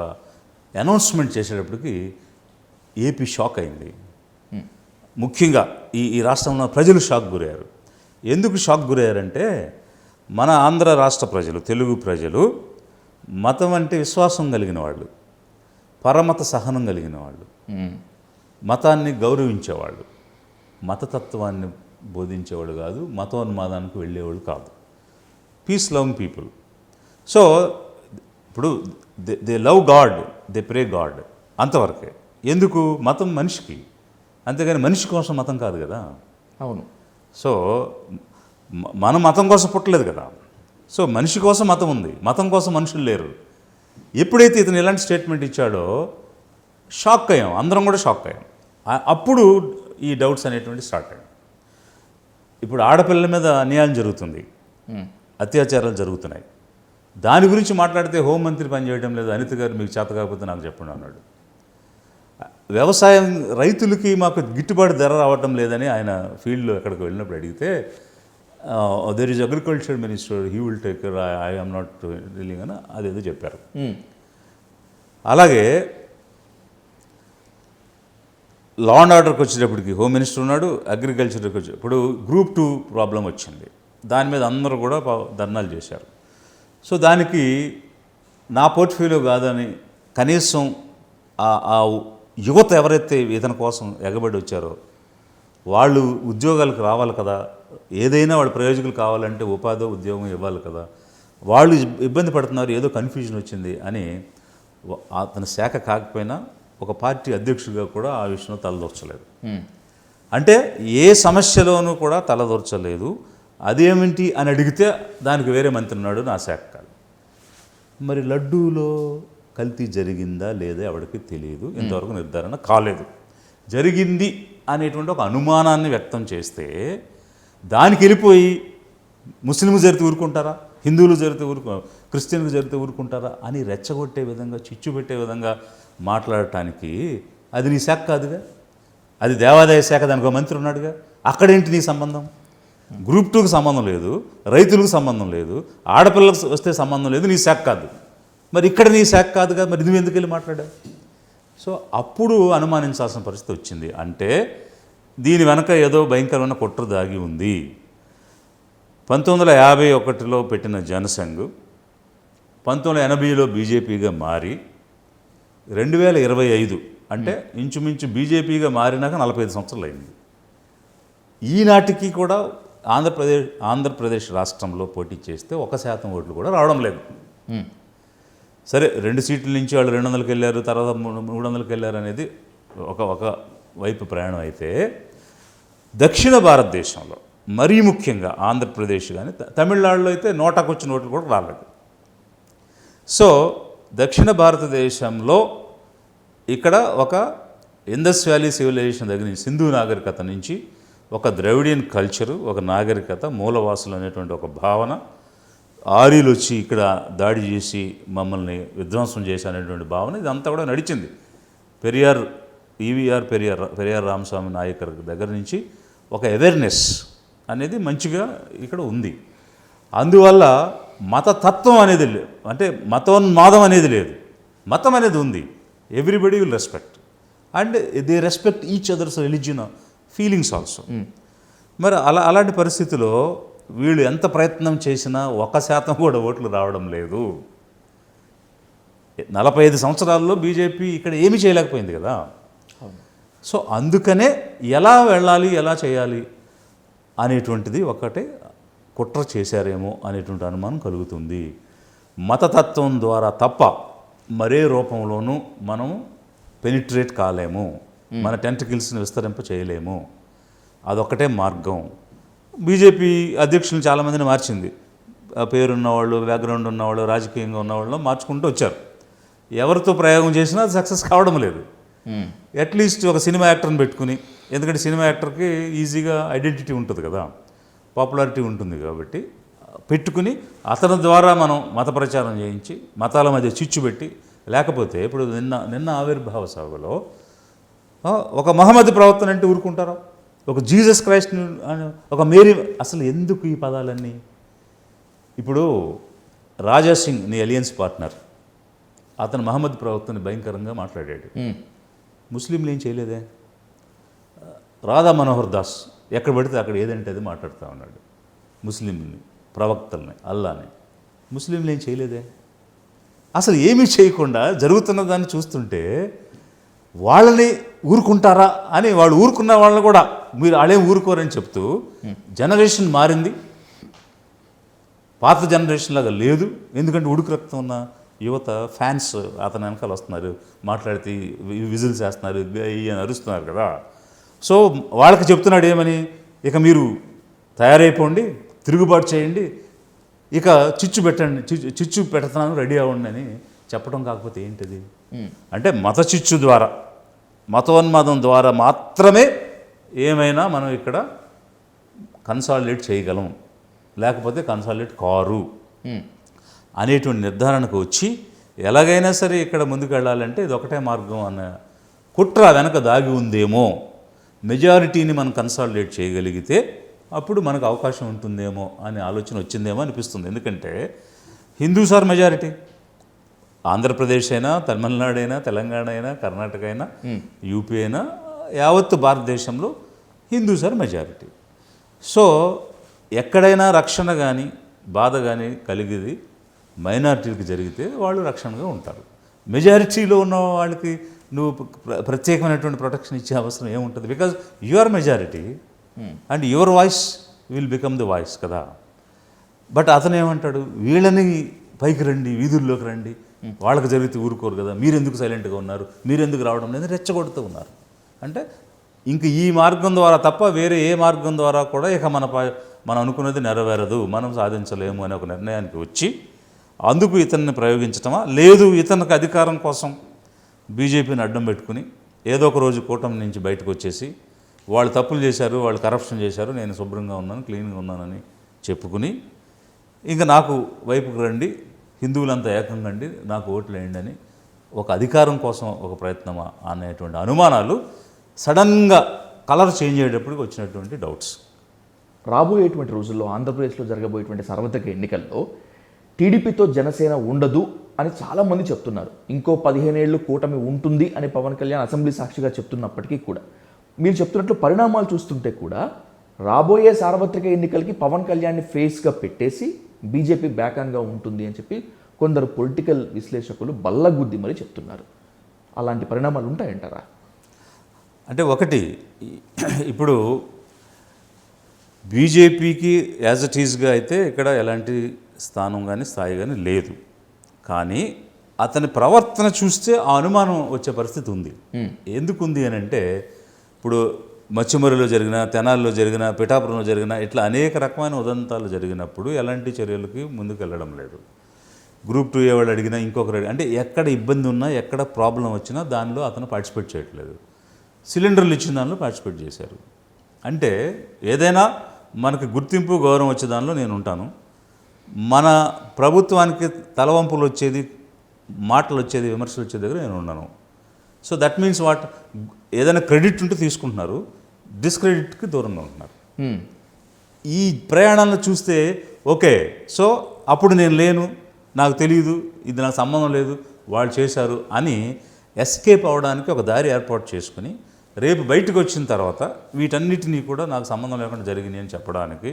అనౌన్స్మెంట్ చేసేటప్పటికి ఏపీ షాక్ అయింది. ముఖ్యంగా ఈ రాష్ట్రంలో ప్రజలు షాక్ గురయ్యారు. ఎందుకు షాక్ గురయ్యారంటే మన ఆంధ్ర రాష్ట్ర ప్రజలు, తెలుగు ప్రజలు మతం అంటే విశ్వాసం కలిగిన వాళ్ళు, పరమత సహనం కలిగిన వాళ్ళు, మతాన్ని గౌరవించేవాళ్ళు, మతతత్వాన్ని బోధించేవాళ్ళు కాదు, మతోన్మాదానికి వెళ్ళేవాళ్ళు కాదు, పీస్ లవింగ్ పీపుల్. సో ఇప్పుడు they love God, they pray God, అంతవరకే. ఎందుకు? మతం మనిషికి, అంతేగాని మనిషి కోసం మతం కాదు కదా. అవును. సో మనం మతం కోసం పుట్టలేదు కదా. సో మనిషి కోసం మతం ఉంది, మతం కోసం మనుషులు లేరు. ఎప్పుడైతే ఇతను ఇలాంటి స్టేట్మెంట్ ఇచ్చాడో షాక్ అయ్యాం, అందరం కూడా షాక్ అయ్యాం. అప్పుడు ఈ డౌట్స్ అనేటువంటి స్టార్ట్ అయ్యాయి. ఇప్పుడు ఆడపిల్లల మీద అన్యాయం జరుగుతుంది, అత్యాచారాలు జరుగుతున్నాయి. దాని గురించి మాట్లాడితే హోంమంత్రి పనిచేయడం లేదు, అనిత గారు మీకు చేత కాకపోతే నాకు చెప్పండి అన్నాడు. వ్యవసాయం రైతులకి మాకు గిట్టుబాటు ధర రావటం లేదని ఆయన ఫీల్డ్లో ఎక్కడికి వెళ్ళినప్పుడు అడిగితే there is agriculture minister, he will take care, I am not dealing అని అదేదో చెప్పారు. అలాగే లా అండ్ ఆర్డర్కి వచ్చేటప్పటికి హోమ్ మినిస్టర్ ఉన్నాడు, అగ్రికల్చర్కి వచ్చేటప్పుడు గ్రూప్ 2 ప్రాబ్లం వచ్చింది. దాని మీద అందరూ కూడా ధర్నాలు చేశారు. సో దానికి నా పోర్ట్ఫోలియో కాదని కనీసం ఆ యువత ఎవరైతే ఇతని కోసం ఎగబడి వచ్చారో వాళ్ళు ఉద్యోగాలకు రావాలి కదా, ఏదైనా వాళ్ళ ప్రయోజకులు కావాలంటే ఉపాధి ఉద్యోగం ఇవ్వాలి కదా, వాళ్ళు ఇబ్బంది పడుతున్నారు, ఏదో కన్ఫ్యూజన్ వచ్చింది అని అతని శాఖ కాకపోయినా ఒక పార్టీ అధ్యక్షుడిగా కూడా ఆ విషయంలో తలదూర్చలేదు. అంటే ఏ సమస్యలోనూ కూడా తలదూర్చలేదు. అదేమిటి అని అడిగితే దానికి వేరే మంత్రి ఉన్నాడు, నా శాఖ కాదు. మరి లడ్డూలో కల్తీ జరిగిందా లేదా ఎవరికి తెలియదు, ఇంతవరకు నిర్ధారణ కాలేదు. జరిగింది అనేటువంటి ఒక అనుమానాన్ని వ్యక్తం చేస్తే దానికి వెళ్ళిపోయి ముస్లింలు జరిగితే ఊరుకుంటారా, హిందువులు జరిగితే క్రిస్టియన్లు జరిగితే ఊరుకుంటారా అని రెచ్చగొట్టే విధంగా, చిచ్చు పెట్టే విధంగా మాట్లాడటానికి అది నీ శాఖ కాదుగా, అది దేవాదాయ శాఖ, దానికి ఒక మంత్రి ఉన్నాడుగా. అక్కడేంటి నీ సంబంధం? గ్రూప్ 2కి సంబంధం లేదు, రైతులకు సంబంధం లేదు, ఆడపిల్లలకు వస్తే సంబంధం లేదు, నీ శాఖ కాదు. మరి ఇక్కడ నీ శాఖ కాదుగా, మరి నువ్వు ఎందుకు వెళ్ళి మాట్లాడావు? సో అప్పుడు అనుమానించాల్సిన పరిస్థితి వచ్చింది. అంటే దీని వెనక ఏదో భయంకరమైన కుట్ర దాగి ఉంది. 1951లో పెట్టిన జనసంఘ్ 1980లో బీజేపీగా మారి 2025 అంటే ఇంచుమించు బీజేపీగా మారినాక 45 సంవత్సరాలు అయింది. ఈనాటికి కూడా ఆంధ్రప్రదేశ్ రాష్ట్రంలో పోటీ చేస్తే 1% ఓట్లు కూడా రావడం లేదు. సరే 2 సీట్ల నుంచి వాళ్ళు 200కి వెళ్ళారు, తర్వాత 300కి వెళ్ళారు అనేది ఒక వైపు ప్రయాణం అయితే, దక్షిణ భారతదేశంలో మరీ ముఖ్యంగా ఆంధ్రప్రదేశ్ కానీ తమిళనాడులో అయితే నోటాకు వచ్చిన ఓట్లు కూడా రాలేదు. సో దక్షిణ భారతదేశంలో ఇక్కడ ఒక ఇండస్ వ్యాలీ సివిలైజేషన్ దగ్గర నుంచి, సింధు నాగరికత నుంచి ఒక ద్రవిడియన్ కల్చరు, ఒక నాగరికత, మూలవాసులు అనేటువంటి ఒక భావన, ఆర్యులు వచ్చి ఇక్కడ దాడి చేసి మమ్మల్ని విధ్వంసం చేసి అనేటువంటి భావన, ఇదంతా కూడా నడిచింది. పెరియార్ రామస్వామి నాయకర్ దగ్గర నుంచి ఒక అవేర్నెస్ అనేది మంచిగా ఇక్కడ ఉంది. అందువల్ల మతతత్వం అనేది లేదు, అంటే మతోన్మాదం అనేది లేదు, మతం అనేది ఉంది. Everybody will respect and they respect each others religion feelings also. మరి అలాంటి పరిస్థితిలో వీళ్ళు ఎంత ప్రయత్నం చేసినా 1% కూడా ఓట్లు రావడం లేదు. 45 సంవత్సరాల్లో బీజేపీ ఇక్కడ ఏమీ చేయలేకపోయింది కదా. సో అందుకనే ఎలా వెళ్ళాలి, ఎలా చేయాలి అనేటువంటిది ఒకటే కుట్ర చేశారేమో అనేటువంటి అనుమానం కలుగుతుంది. మతతత్వం ద్వారా తప్ప మరే రూపంలోనూ మనం పెనిట్రేట్ కాలేము, మన టెంటకిల్స్ని విస్తరింప చేయలేము. అదొక్కటే మార్గం. బీజేపీ అధ్యక్షులను చాలామందిని మార్చింది. పేరున్నవాళ్ళు, బ్యాక్గ్రౌండ్ ఉన్నవాళ్ళు, రాజకీయంగా ఉన్నవాళ్ళు మార్చుకుంటూ వచ్చారు. ఎవరితో ప్రయోగం చేసినా సక్సెస్ కావడం లేదు. అట్లీస్ట్ ఒక సినిమా యాక్టర్ని పెట్టుకుని, ఎందుకంటే సినిమా యాక్టర్కి ఈజీగా ఐడెంటిటీ ఉంటుంది కదా, పాపులారిటీ ఉంటుంది కాబట్టి పెట్టుకుని అతని ద్వారా మనం మత ప్రచారం చేయించి మతాల మధ్య చిచ్చు పెట్టి, లేకపోతే ఇప్పుడు నిన్న ఆవిర్భావ సభలో ఒక మహమ్మద్ ప్రవర్తన అంటే ఊరుకుంటారా? ఒక జీసస్ క్రైస్ట్, ఒక మేరీ, అసలు ఎందుకు ఈ పదాలన్నీ? ఇప్పుడు రాజా సింగ్ నీ అలియన్స్ పార్ట్నర్, అతను మహమ్మద్ ప్రవక్తని భయంకరంగా మాట్లాడాడు. ముస్లింలు ఏం చేయలేదే. రాధా మనోహర్ దాస్ ఎక్కడ పడితే అక్కడ ఏదంటే అది మాట్లాడుతూ ఉన్నాడు. ముస్లింని, ప్రవక్తల్ని, అల్లాని. ముస్లింలు ఏం చేయలేదే. అసలు ఏమీ చేయకుండా జరుగుతున్న దాన్ని చూస్తుంటే వాళ్ళని ఊరుకుంటారా అని, వాళ్ళు ఊరుకున్న వాళ్ళని కూడా మీరు వాళ్ళేం ఊరుకోరని చెప్తూ, జనరేషన్ మారింది, పాత జనరేషన్ లాగా లేదు. ఎందుకంటే ఉడుకు రక్తం ఉన్న యువత ఫ్యాన్స్ అతని వెనకాల వస్తున్నారు, మాట్లాడితే విజిల్స్ వేస్తున్నారు, అని అరుస్తున్నారు కదా. సో వాళ్ళకి చెప్తున్నాడు ఏమని, ఇక మీరు తయారైపోండి, తిరుగుబాటు చేయండి, ఇక చిచ్చు పెట్టండి, చిచ్చు పెడుతున్నాను, రెడీ అవ్వండి అని చెప్పడం కాకపోతే ఏంటిది? అంటే మత చిచ్చు ద్వారా, మతోన్మాదం ద్వారా మాత్రమే ఏమైనా మనం ఇక్కడ కన్సాలిడేట్ చేయగలం, లేకపోతే కన్సాలిడేట్ కారు అనేటువంటి నిర్ధారణకు వచ్చి ఎలాగైనా సరే ఇక్కడ ముందుకు వెళ్ళాలంటే ఇది ఒకటే మార్గం అన్న కుట్ర వెనక దాగి ఉందేమో. మెజారిటీని మనం కన్సాలిడేట్ చేయగలిగితే అప్పుడు మనకు అవకాశం ఉంటుందేమో అనే ఆలోచన వచ్చిందేమో అనిపిస్తుంది. ఎందుకంటే హిందూస్ ఆర్ మెజారిటీ. ఆంధ్రప్రదేశ్ అయినా, తమిళనాడు అయినా, తెలంగాణ అయినా, కర్ణాటక అయినా, యూపీ అయినా, యావత్తు భారతదేశంలో హిందూస్ ఆర్ మెజారిటీ. సో ఎక్కడైనా రక్షణ కానీ బాధ కానీ కలిగేది మైనారిటీలకు జరిగితే వాళ్ళు రక్షణగా ఉంటారు. మెజారిటీలో ఉన్న వాళ్ళకి నువ్వు ప్రత్యేకమైనటువంటి ప్రొటెక్షన్ ఇచ్చే అవసరం ఏముంటుంది? Because you are majority and your voice will become the voice కదా. బట్ అతను ఏమంటాడు, వీళ్ళని పైకి రండి, వీధుల్లోకి రండి, వాళ్ళకి జరిగితే ఊరుకోరు కదా, మీరెందుకు సైలెంట్గా ఉన్నారు, మీరెందుకు రావడం లేదు, రెచ్చగొడుతూ ఉన్నారు. అంటే ఇంక ఈ మార్గం ద్వారా తప్ప వేరే ఏ మార్గం ద్వారా కూడా ఇక మనం అనుకున్నది నెరవేరదు, మనం సాధించలేము అనే ఒక నిర్ణయానికి వచ్చి అందుకు ఇతన్ని ప్రయోగించటమా, లేదు ఇతనికి అధికారం కోసం బీజేపీని అడ్డం పెట్టుకుని ఏదో ఒక రోజు కూటమి నుంచి బయటకు వచ్చేసి వాళ్ళు తప్పులు చేశారు, వాళ్ళు కరప్షన్ చేశారు, నేను శుభ్రంగా ఉన్నాను, క్లీన్గా ఉన్నానని చెప్పుకుని ఇంకా నాకు వైపుకు రండి, హిందువులంతా ఏకంగా అండి, నాకు ఓట్లు వేయండి అని ఒక అధికారం కోసం ఒక ప్రయత్నమా అనేటువంటి అనుమానాలు సడన్గా కలర్ చేంజ్ అయ్యేటప్పటికి వచ్చినటువంటి డౌట్స్. రాబోయేటువంటి రోజుల్లో ఆంధ్రప్రదేశ్లో జరగబోయేటువంటి సార్వత్రిక ఎన్నికల్లో టీడీపీతో జనసేన ఉండదు అని చాలామంది చెప్తున్నారు. ఇంకో 15 ఏళ్ళు కూటమి ఉంటుంది అని పవన్ కళ్యాణ్ అసెంబ్లీ సాక్షిగా చెప్తున్నప్పటికీ కూడా మీరు చెప్తున్నట్లు పరిణామాలు చూస్తుంటే కూడా రాబోయే సార్వత్రిక ఎన్నికలకి పవన్ కళ్యాణ్ని ఫేస్గా పెట్టేసి బీజేపీ బ్యాకాన్గా ఉంటుంది అని చెప్పి కొందరు పొలిటికల్ విశ్లేషకులు బల్లగుద్ది మరీ చెప్తున్నారు. అలాంటి పరిణామాలు ఉంటాయంటారా? అంటే ఒకటి, ఇప్పుడు బీజేపీకి యాజ్ ఇట్ ఈజ్గా అయితే ఇక్కడ ఎలాంటి స్థానం కానీ స్థాయి కానీ లేదు. కానీ అతని ప్రవర్తన చూస్తే ఆ అనుమానం వచ్చే పరిస్థితి ఉంది. ఎందుకుంది అని అంటే, ఇప్పుడు మచ్చిమరిలో జరిగిన, తెనాలిలో జరిగిన, పిఠాపురంలో జరిగిన ఇట్లా అనేక రకమైన ఉదంతాలు జరిగినప్పుడు ఎలాంటి చర్యలకి ముందుకు వెళ్ళడం లేదు. గ్రూప్ 2 వాళ్ళు అడిగినా, ఇంకొకరు అంటే ఎక్కడ ఇబ్బంది ఉన్నా, ఎక్కడ ప్రాబ్లం వచ్చినా దానిలో అతను పార్టిసిపేట్ చేయట్లేదు. సిలిండర్లు ఇచ్చిన దానిలో పార్టిసిపేట్ చేశారు. అంటే ఏదైనా మనకు గుర్తింపు, గౌరవం వచ్చే దానిలో నేను ఉంటాను. మన ప్రభుత్వానికి తలవంపులు వచ్చేది, మాటలు వచ్చేది, విమర్శలు వచ్చే దగ్గర నేను ఉన్నాను. సో దట్ మీన్స్ వాట్, ఏదైనా క్రెడిట్ ఉంటే తీసుకుంటున్నారు, డిస్క్రెడిట్కి దూరంగా ఉంటున్నారు. ఈ ప్రయాణాలను చూస్తే ఓకే, సో అప్పుడు నేను లేను, నాకు తెలియదు, ఇది నాకు సంబంధం లేదు, వాళ్ళు చేశారు అని ఎస్కేప్ అవ్వడానికి ఒక దారి ఏర్పాటు చేసుకుని రేపు బయటకు వచ్చిన తర్వాత వీటన్నిటినీ కూడా నాకు సంబంధం లేకుండా జరిగినాయి అని చెప్పడానికి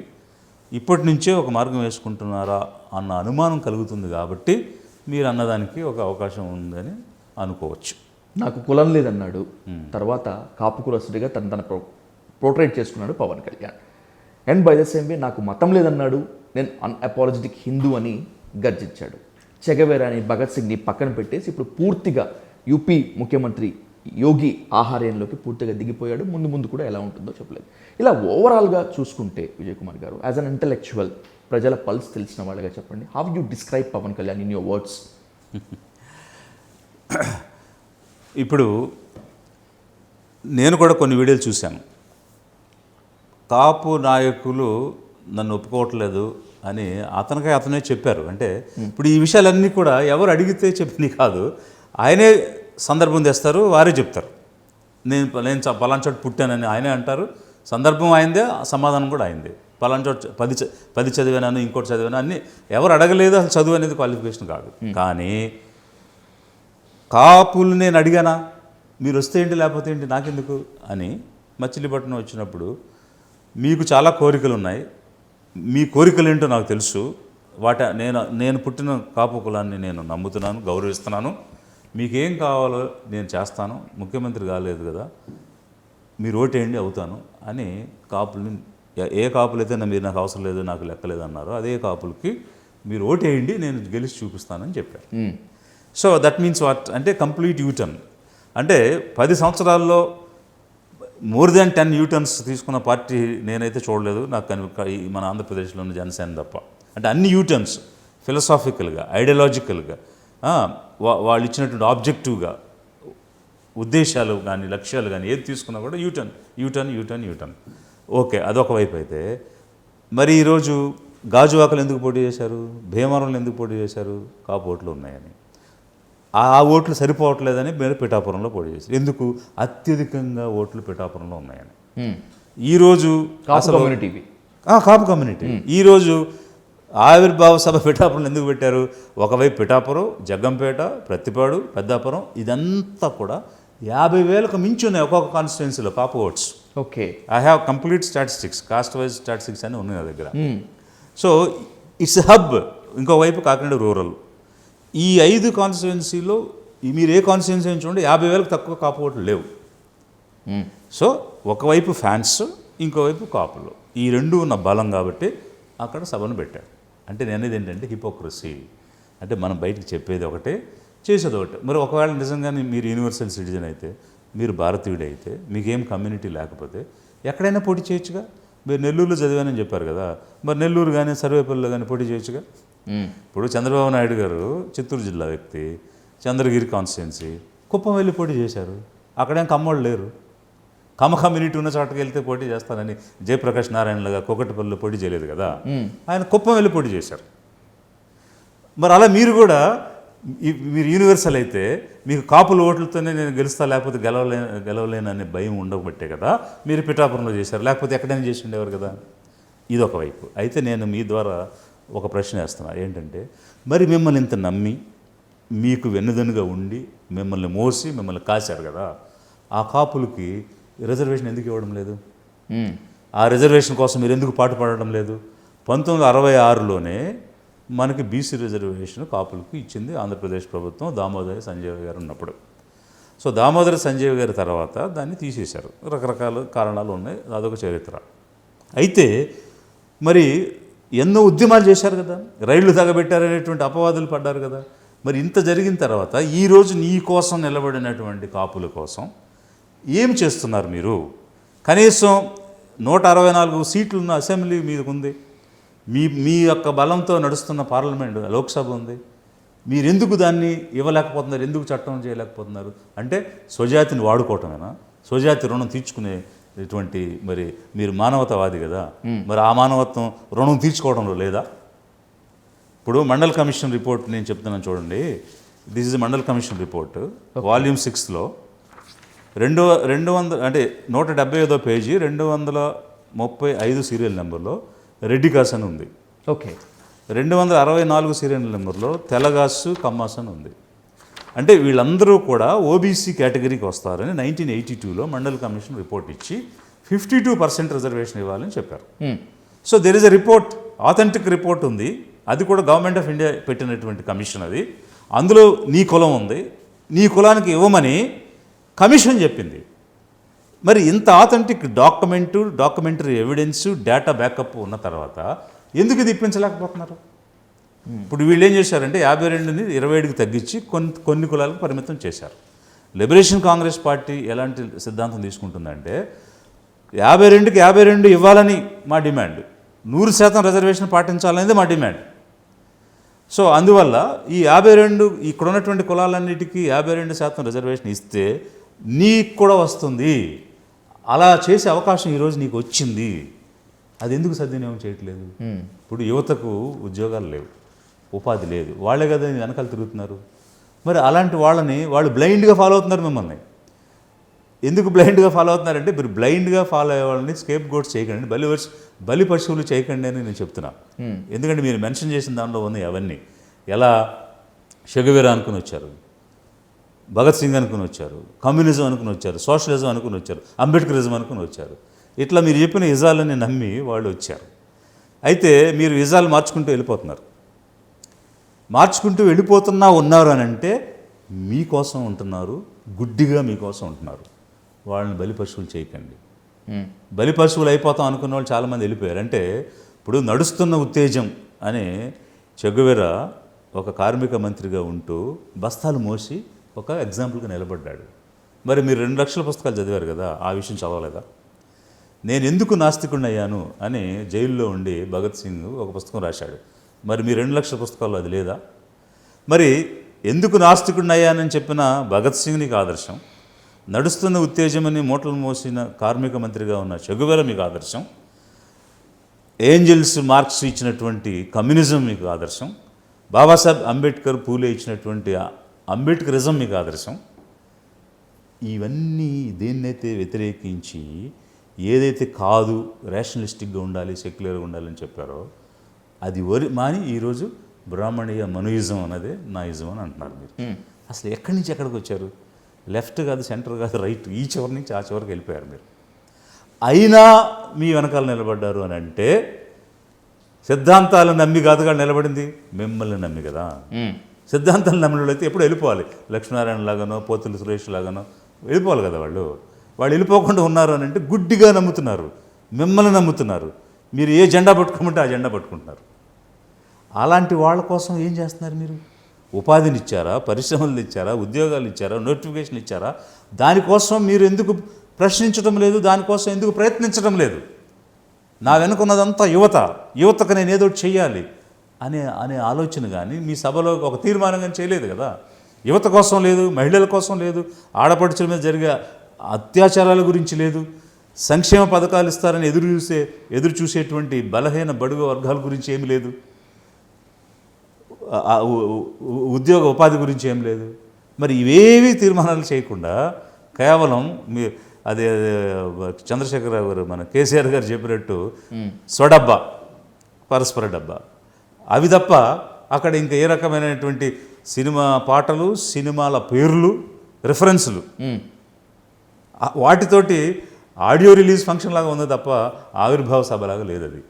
ఇప్పటి నుంచే ఒక మార్గం వేసుకుంటున్నారా అన్న అనుమానం కలుగుతుంది. కాబట్టి మీరు అన్నదానికి ఒక అవకాశం ఉందని అనుకోవచ్చు. నాకు కులం లేదన్నాడు, తర్వాత కాపు కులస్తుడిగా తన పోర్ట్రేట్ చేసుకున్నాడు Pawan Kalyan. And by the same way నాకు మతం లేదన్నాడు, నేను అన్అపాలజెటిక్ హిందూ అని గర్జించాడు. చెగవేరాని, భగత్ సింగ్ని పక్కన పెట్టేసి ఇప్పుడు పూర్తిగా యూపీ ముఖ్యమంత్రి యోగి ఆహార్యంలోకి పూర్తిగా దిగిపోయాడు. ముందు ముందు కూడా ఎలా ఉంటుందో చెప్పలేదు. ఇలా ఓవరాల్గా చూసుకుంటే Vijay Kumar garu, as an intellectual, ప్రజల పల్స్ తెలిసిన వాళ్ళగా చెప్పండి, how you describe Pawan Kalyan in your words? ఇప్పుడు నేను కూడా కొన్ని వీడియోలు చూశాను. కాపు నాయకులు నన్ను ఒప్పుకోవట్లేదు అని అతనే చెప్పారు. అంటే ఇప్పుడు ఈ విషయాలన్నీ కూడా ఎవరు అడిగితే చెప్పింది కాదు, ఆయనే సందర్భం తెస్తారు, వారే చెప్తారు. నేను పలానా చోట పుట్టానని ఆయనే అంటారు, సందర్భం అయిందే, సమాధానం కూడా అయింది. పలానా చోట 10 చదివాను, ఇంకోటి చదివాను, అన్నీ ఎవరు అడగలేదు. అసలు చదువు అనేది క్వాలిఫికేషన్ కాదు. కానీ కాపులు నేను అడిగానా, మీరు వస్తే ఏంటి లేకపోతే ఏంటి నాకెందుకు అని మచిలీపట్నం వచ్చినప్పుడు మీకు చాలా కోరికలు ఉన్నాయి, మీ కోరికలు ఏంటో నాకు తెలుసు, నేను పుట్టిన కాపు కులాన్ని నేను నమ్ముతున్నాను, గౌరవిస్తున్నాను, మీకేం కావాలో నేను చేస్తాను, ముఖ్యమంత్రి కాలేదు కదా, మీరు ఓటేయండి అవుతాను అని కాపుల్ని, ఏ కాపులైతే మీరు నాకు అవసరం లేదు, నాకు లెక్కలేదు అన్నారో అదే కాపులకి మీరు ఓటేయండి, నేను గెలిచి చూపిస్తానని చెప్పారు. సో దట్ మీన్స్ వాట్ అంటే కంప్లీట్ యూటర్న్. అంటే 10 సంవత్సరాల్లో మోర్ దాన్ 10 యూటర్న్స్ తీసుకున్న పార్టీ నేనైతే చూడలేదు, నాకు మన ఆంధ్రప్రదేశ్లో ఉన్న జనసేన తప్ప. అంటే అన్ని యూటర్న్స్ ఫిలసాఫికల్గా, ఐడియాలజికల్గా, వాళ్ళు ఇచ్చినటువంటి ఆబ్జెక్టివ్గా ఉద్దేశాలు కానీ లక్ష్యాలు కానీ ఏది తీసుకున్నా కూడా యూటర్న్. ఓకే, అదొక వైపు అయితే మరి ఈరోజు గాజువాకలు ఎందుకు పోటీ చేశారు, భీమవరంలో ఎందుకు పోటీ చేశారు, కాపు ఓట్లు ఉన్నాయని. ఆ ఓట్లు సరిపోవట్లేదని మీరు పిఠాపురంలో పోటీ చేశారు. ఎందుకు? అత్యధికంగా ఓట్లు పిఠాపురంలో ఉన్నాయని. ఈరోజు కాపు కమ్యూనిటీ ఈరోజు ఆవిర్భావ సభ పిఠాపురం ఎందుకు పెట్టారు? ఒకవైపు పిఠాపురం, జగ్గంపేట, ప్రత్తిపాడు, పెద్దాపురం, ఇదంతా కూడా 50,000కు మించి ఉన్నాయి ఒక్కొక్క కాన్స్టిట్యున్సీలో Kapu votes. Okay, I have complete statistics, caste wise statistics అని ఉన్నాయి నా దగ్గర. So it's hub. ఇంకోవైపు కాకినాడ రూరల్. ఈ 5 కాన్స్టిట్యున్సీలో మీరు ఏ కాన్స్టిట్యున్సీ చూడండి 50,000కు తక్కువ కాపు ఓట్లు లేవు. సో ఒకవైపు ఫ్యాన్స్, ఇంకోవైపు కాపులు, ఈ రెండు ఉన్న బలం కాబట్టి అక్కడ సభను పెట్టారు. అంటే నేను అనేది ఏంటంటే హిపోక్రసీ. అంటే మనం బయటకు చెప్పేది ఒకటే, చేసేది ఒకటే. మరి ఒకవేళ నిజంగానే మీరు యూనివర్సల్ సిటిజన్ అయితే, మీరు భారతీయుడు అయితే, మీకేం కమ్యూనిటీ లేకపోతే ఎక్కడైనా పోటీ చేయొచ్చుగా. మీరు నెల్లూరులో చదివానని చెప్పారు కదా, మరి నెల్లూరు కానీ సర్వేపల్లిలో కానీ పోటీ చేయొచ్చుగా. ఇప్పుడు చంద్రబాబు నాయుడు గారు చిత్తూరు జిల్లా వ్యక్తి, చంద్రగిరి కాన్స్టిట్యున్సీ, కుప్పం వెళ్ళి పోటీ చేశారు. అక్కడేం కమ్మోళ్ళు లేరు. కమ్మ కమ్యూనిటీ ఉన్న చోటకి వెళ్తే పోటీ చేస్తానని జయప్రకాష్ నారాయణలుగా కోకటిపల్లిలో పోటీ చేయలేదు కదా, ఆయన కుప్పం వెళ్ళి పోటీ చేశారు. మరి అలా మీరు కూడా మీరు యూనివర్సల్ అయితే మీకు కాపుల ఓట్లతోనే నేను గెలుస్తా, లేకపోతే గెలవలేననే భయం ఉండబట్టే కదా మీరు పిఠాపురంలో చేశారు, లేకపోతే ఎక్కడైనా చేసి ఉండేవారు కదా. ఇది ఒకవైపు. అయితే నేను మీ ద్వారా ఒక ప్రశ్న వేస్తున్నా, ఏంటంటే మరి మిమ్మల్ని ఇంత నమ్మి మీకు వెన్నుదన్నుగా ఉండి మిమ్మల్ని మోసి మిమ్మల్ని కాశారు కదా, ఆ కాపులకి రిజర్వేషన్ ఎందుకు ఇవ్వడం లేదు? ఆ రిజర్వేషన్ కోసం మీరు ఎందుకు పాటుపడడం లేదు? 1966లోనే మనకి బీసీ రిజర్వేషన్ కాపులకు ఇచ్చింది ఆంధ్రప్రదేశ్ ప్రభుత్వం, దామోదర సంజయ్ గారు ఉన్నప్పుడు. సో దామోదర సంజయ్ గారి తర్వాత దాన్ని తీసేశారు. రకరకాల కారణాలు ఉన్నాయి, అదొక చరిత్ర. అయితే మరి ఎన్నో ఉద్యమాలు చేశారు కదా, రైళ్లు తగబెట్టారనేటువంటి అపవాదులు పడ్డారు కదా. మరి ఇంత జరిగిన తర్వాత ఈరోజు నీ కోసం నిలబడినటువంటి కాపుల కోసం ఏం చేస్తున్నారు మీరు? కనీసం 164 సీట్లు ఉన్న అసెంబ్లీ మీదకుంది, మీ యొక్క బలంతో నడుస్తున్న పార్లమెంట్ లోక్సభ ఉంది, మీరెందుకు దాన్ని ఇవ్వలేకపోతున్నారు? ఎందుకు చట్టం చేయలేకపోతున్నారు? అంటే స్వజాతిని వాడుకోవటమేనా? స్వజాతి రుణం తీర్చుకునేటువంటి మరి మీరు మానవతావాది కదా, మరి ఆ మానవత్వం రుణం తీర్చుకోవడంలో లేదా? ఇప్పుడు మండల్ కమిషన్ రిపోర్ట్ నేను చెప్తున్నాను చూడండి. This is Mandal commission report, volume 6లో 200 అంటే 175వ పేజీ 235 సీరియల్ నెంబర్లో రెడ్డికాస్ అని ఉంది. ఓకే, 264 సీరియల్ నెంబర్లో తెలగాసు కమ్మాస్ అని ఉంది. అంటే వీళ్ళందరూ కూడా ఓబీసీ కేటగిరీకి వస్తారని 1982లో మండల్ కమిషన్ రిపోర్ట్ ఇచ్చి 52% రిజర్వేషన్ ఇవ్వాలని చెప్పారు. So there is a report, authentic report ఉంది. అది కూడా గవర్నమెంట్ ఆఫ్ ఇండియా పెట్టినటువంటి కమిషన్. అది అందులో నీ కులం ఉంది, నీ కులానికి ఇవ్వమని కమిషన్ చెప్పింది. మరి ఇంత authentic documentary evidence, data backup ఉన్న తర్వాత ఎందుకు ఇది ఇప్పించలేకపోతున్నారు? ఇప్పుడు వీళ్ళు ఏం చేశారంటే 52ని 27కి తగ్గించి కొన్ని కులాలకు పరిమితం చేశారు. లిబరేషన్ కాంగ్రెస్ పార్టీ ఎలాంటి సిద్ధాంతం తీసుకుంటుందంటే 52కి 52 ఇవ్వాలని మా డిమాండ్, 100% రిజర్వేషన్ పాటించాలనేది మా డిమాండ్. సో అందువల్ల ఈ 52 ఇక్కడ ఉన్నటువంటి కులాలన్నిటికీ 52% రిజర్వేషన్ ఇస్తే నీకు కూడా వస్తుంది. అలా చేసే అవకాశం ఈరోజు నీకు వచ్చింది. అది ఎందుకు సద్వినియోగం చేయట్లేదు? ఇప్పుడు యువతకు ఉద్యోగాలు లేవు, ఉపాధి లేదు, వాళ్ళే కదా వెనకాల తిరుగుతున్నారు. మరి అలాంటి వాళ్ళు బ్లైండ్గా ఫాలో అవుతున్నారు మిమ్మల్ని. ఎందుకు బ్లైండ్గా ఫాలో అవుతున్నారంటే మీరు బ్లైండ్గా ఫాలో అయ్యే వాళ్ళని స్కేప్ గోట్స్ చేయకండి, బలి పశువులు చేయకండి అని నేను చెప్తున్నా. ఎందుకంటే మీరు మెన్షన్ చేసిన దానిలో ఉన్నాయి అవన్నీ. ఎలా షెగువేరా అనుకుని వచ్చారు, భగత్ సింగ్ అనుకుని వచ్చారు, కమ్యూనిజం అనుకుని వచ్చారు, సోషలిజం అనుకుని వచ్చారు, అంబేద్కరిజం అనుకుని వచ్చారు. ఇట్లా మీరు చెప్పిన ఇజాలని నమ్మి వాళ్ళు వచ్చారు. అయితే మీరు ఇజాలు మార్చుకుంటూ వెళ్ళిపోతున్నారు. మార్చుకుంటూ వెళ్ళిపోతున్నా ఉన్నారు అని అంటే మీకోసం ఉంటున్నారు, గుడ్డిగా మీకోసం ఉంటున్నారు. వాళ్ళని బలి పశువులు చేయకండి. బలి పశువులు అయిపోతాం అనుకున్న వాళ్ళు చాలామంది వెళ్ళిపోయారు. అంటే ఇప్పుడు నడుస్తున్న ఉత్తేజం అనే చెగువెరా ఒక కార్మిక మంత్రిగా ఉంటూ బస్తాలు మోసి ఒక ఎగ్జాంపుల్గా నిలబడ్డాడు. మరి మీరు 2 లక్షల పుస్తకాలు చదివారు కదా, ఆ విషయం చదవలేదా? నేను ఎందుకు నాస్తికుడిని అయ్యాను అని జైల్లో ఉండి భగత్ సింగ్ ఒక పుస్తకం రాశాడు. మరి మీ 2 లక్షల పుస్తకాల్లో అది లేదా? మరి ఎందుకు నాస్తికుడిని అయ్యానని చెప్పిన భగత్ సింగ్ నీకు ఆదర్శం, నడుస్తున్న ఉత్తేజమని మూటలు మోసిన కార్మిక మంత్రిగా ఉన్న చెగువెరా మీకు ఆదర్శం, ఏంజల్స్ మార్క్స్ ఇచ్చినటువంటి కమ్యూనిజం మీకు ఆదర్శం, బాబాసాహెబ్ అంబేద్కర్ పూలే ఇచ్చినటువంటి అంబేద్కరిజం మీకు ఆదర్శం. ఇవన్నీ దేన్నైతే వ్యతిరేకించి ఏదైతే కాదు రేషనలిస్టిక్గా ఉండాలి, సెక్యులర్గా ఉండాలని చెప్పారో అది మాని ఈరోజు బ్రాహ్మణీయ మనుయిజం అన్నదే నా ఇజం అని అంటున్నారు మీరు. అసలు ఎక్కడి నుంచి ఎక్కడికి వచ్చారు? లెఫ్ట్ కాదు, సెంటర్ కాదు, రైట్, ఈ చివరి నుంచి ఆ చివరికి వెళ్ళిపోయారు మీరు. అయినా మీ వెనకాల నిలబడ్డారు అని అంటే సిద్ధాంతాలను నమ్మి కాదుగా నిలబడింది, మిమ్మల్ని నమ్మి కదా. సిద్ధాంతాలు నమ్మిన అయితే ఎప్పుడు వెళ్ళిపోవాలి. లక్ష్మీనారాయణ లాగానో పోతుల సురేష్ లాగానో వెళ్ళిపోవాలి కదా. వాళ్ళు వెళ్ళిపోకుండా ఉన్నారు అని అంటే గుడ్డిగా నమ్ముతున్నారు, మిమ్మల్ని నమ్ముతున్నారు. మీరు ఏ జెండా పట్టుకోమంటే ఆ జెండా పట్టుకుంటున్నారు. అలాంటి వాళ్ళ కోసం ఏం చేస్తున్నారు మీరు? ఉపాధిని ఇచ్చారా, పరిశ్రమలు ఇచ్చారా, ఉద్యోగాలు ఇచ్చారా, నోటిఫికేషన్ ఇచ్చారా? దానికోసం మీరు ఎందుకు ప్రశ్నించడం లేదు? దానికోసం ఎందుకు ప్రయత్నించడం లేదు? నా వెనుకున్నదంతా యువతకు నేను ఏదో చెయ్యాలి అనే ఆలోచన కానీ మీ సభలో ఒక తీర్మానం కానీ చేయలేదు కదా. యువత కోసం లేదు, మహిళల కోసం లేదు, ఆడపడుచుల మీద జరిగే అత్యాచారాల గురించి లేదు, సంక్షేమ పథకాలు ఇస్తారని ఎదురు చూసేటువంటి బలహీన బడుగు వర్గాల గురించి ఏమి లేదు, ఉద్యోగ ఉపాధి గురించి ఏం లేదు. మరి ఇవేవి తీర్మానాలు చేయకుండా కేవలం అదే చంద్రశేఖరరావు గారు మన కేసీఆర్ గారు చెప్పినట్టు స్వడబ్బా, పరస్పర డబ్బా, అవి తప్ప అక్కడ ఇంకా ఏ రకమైనటువంటి సినిమా పాటలు, సినిమాల పేర్లు, రిఫరెన్సులు వాటితోటి ఆడియో రిలీజ్ ఫంక్షన్ లాగా ఉంది తప్ప ఆవిర్భావ సభలాగా లేదు అది.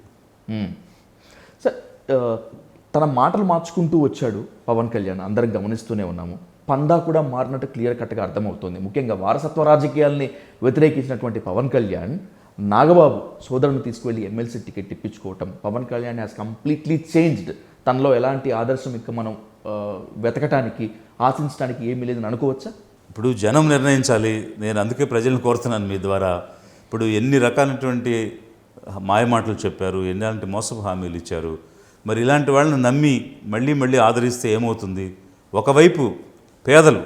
సార్, తన మాటలు మార్చుకుంటూ వచ్చాడు పవన్ కళ్యాణ్, అందరం గమనిస్తూనే ఉన్నాము. పందా కూడా మారినట్టు క్లియర్ కట్గా అర్థమవుతుంది. ముఖ్యంగా వారసత్వ రాజకీయాల్ని వ్యతిరేకించినటువంటి పవన్ కళ్యాణ్ నాగబాబు సోదరుని తీసుకువెళ్ళి ఎమ్మెల్సీ టికెట్ ఇప్పించుకోవటం, Pawan Kalyan has completely changed. తనలో ఎలాంటి ఆదర్శం ఇంకా మనం వెతకటానికి, ఆశించడానికి ఏమీ లేదని అనుకోవచ్చా? ఇప్పుడు జనం నిర్ణయించాలి. నేను అందుకే ప్రజలను కోరుతున్నాను మీ ద్వారా. ఇప్పుడు ఎన్ని రకాలైనటువంటి మాయమాటలు చెప్పారు, ఎలాంటి మోసపు హామీలు ఇచ్చారు. మరి ఇలాంటి వాళ్ళని నమ్మి మళ్ళీ ఆదరిస్తే ఏమవుతుంది? ఒకవైపు పేదలు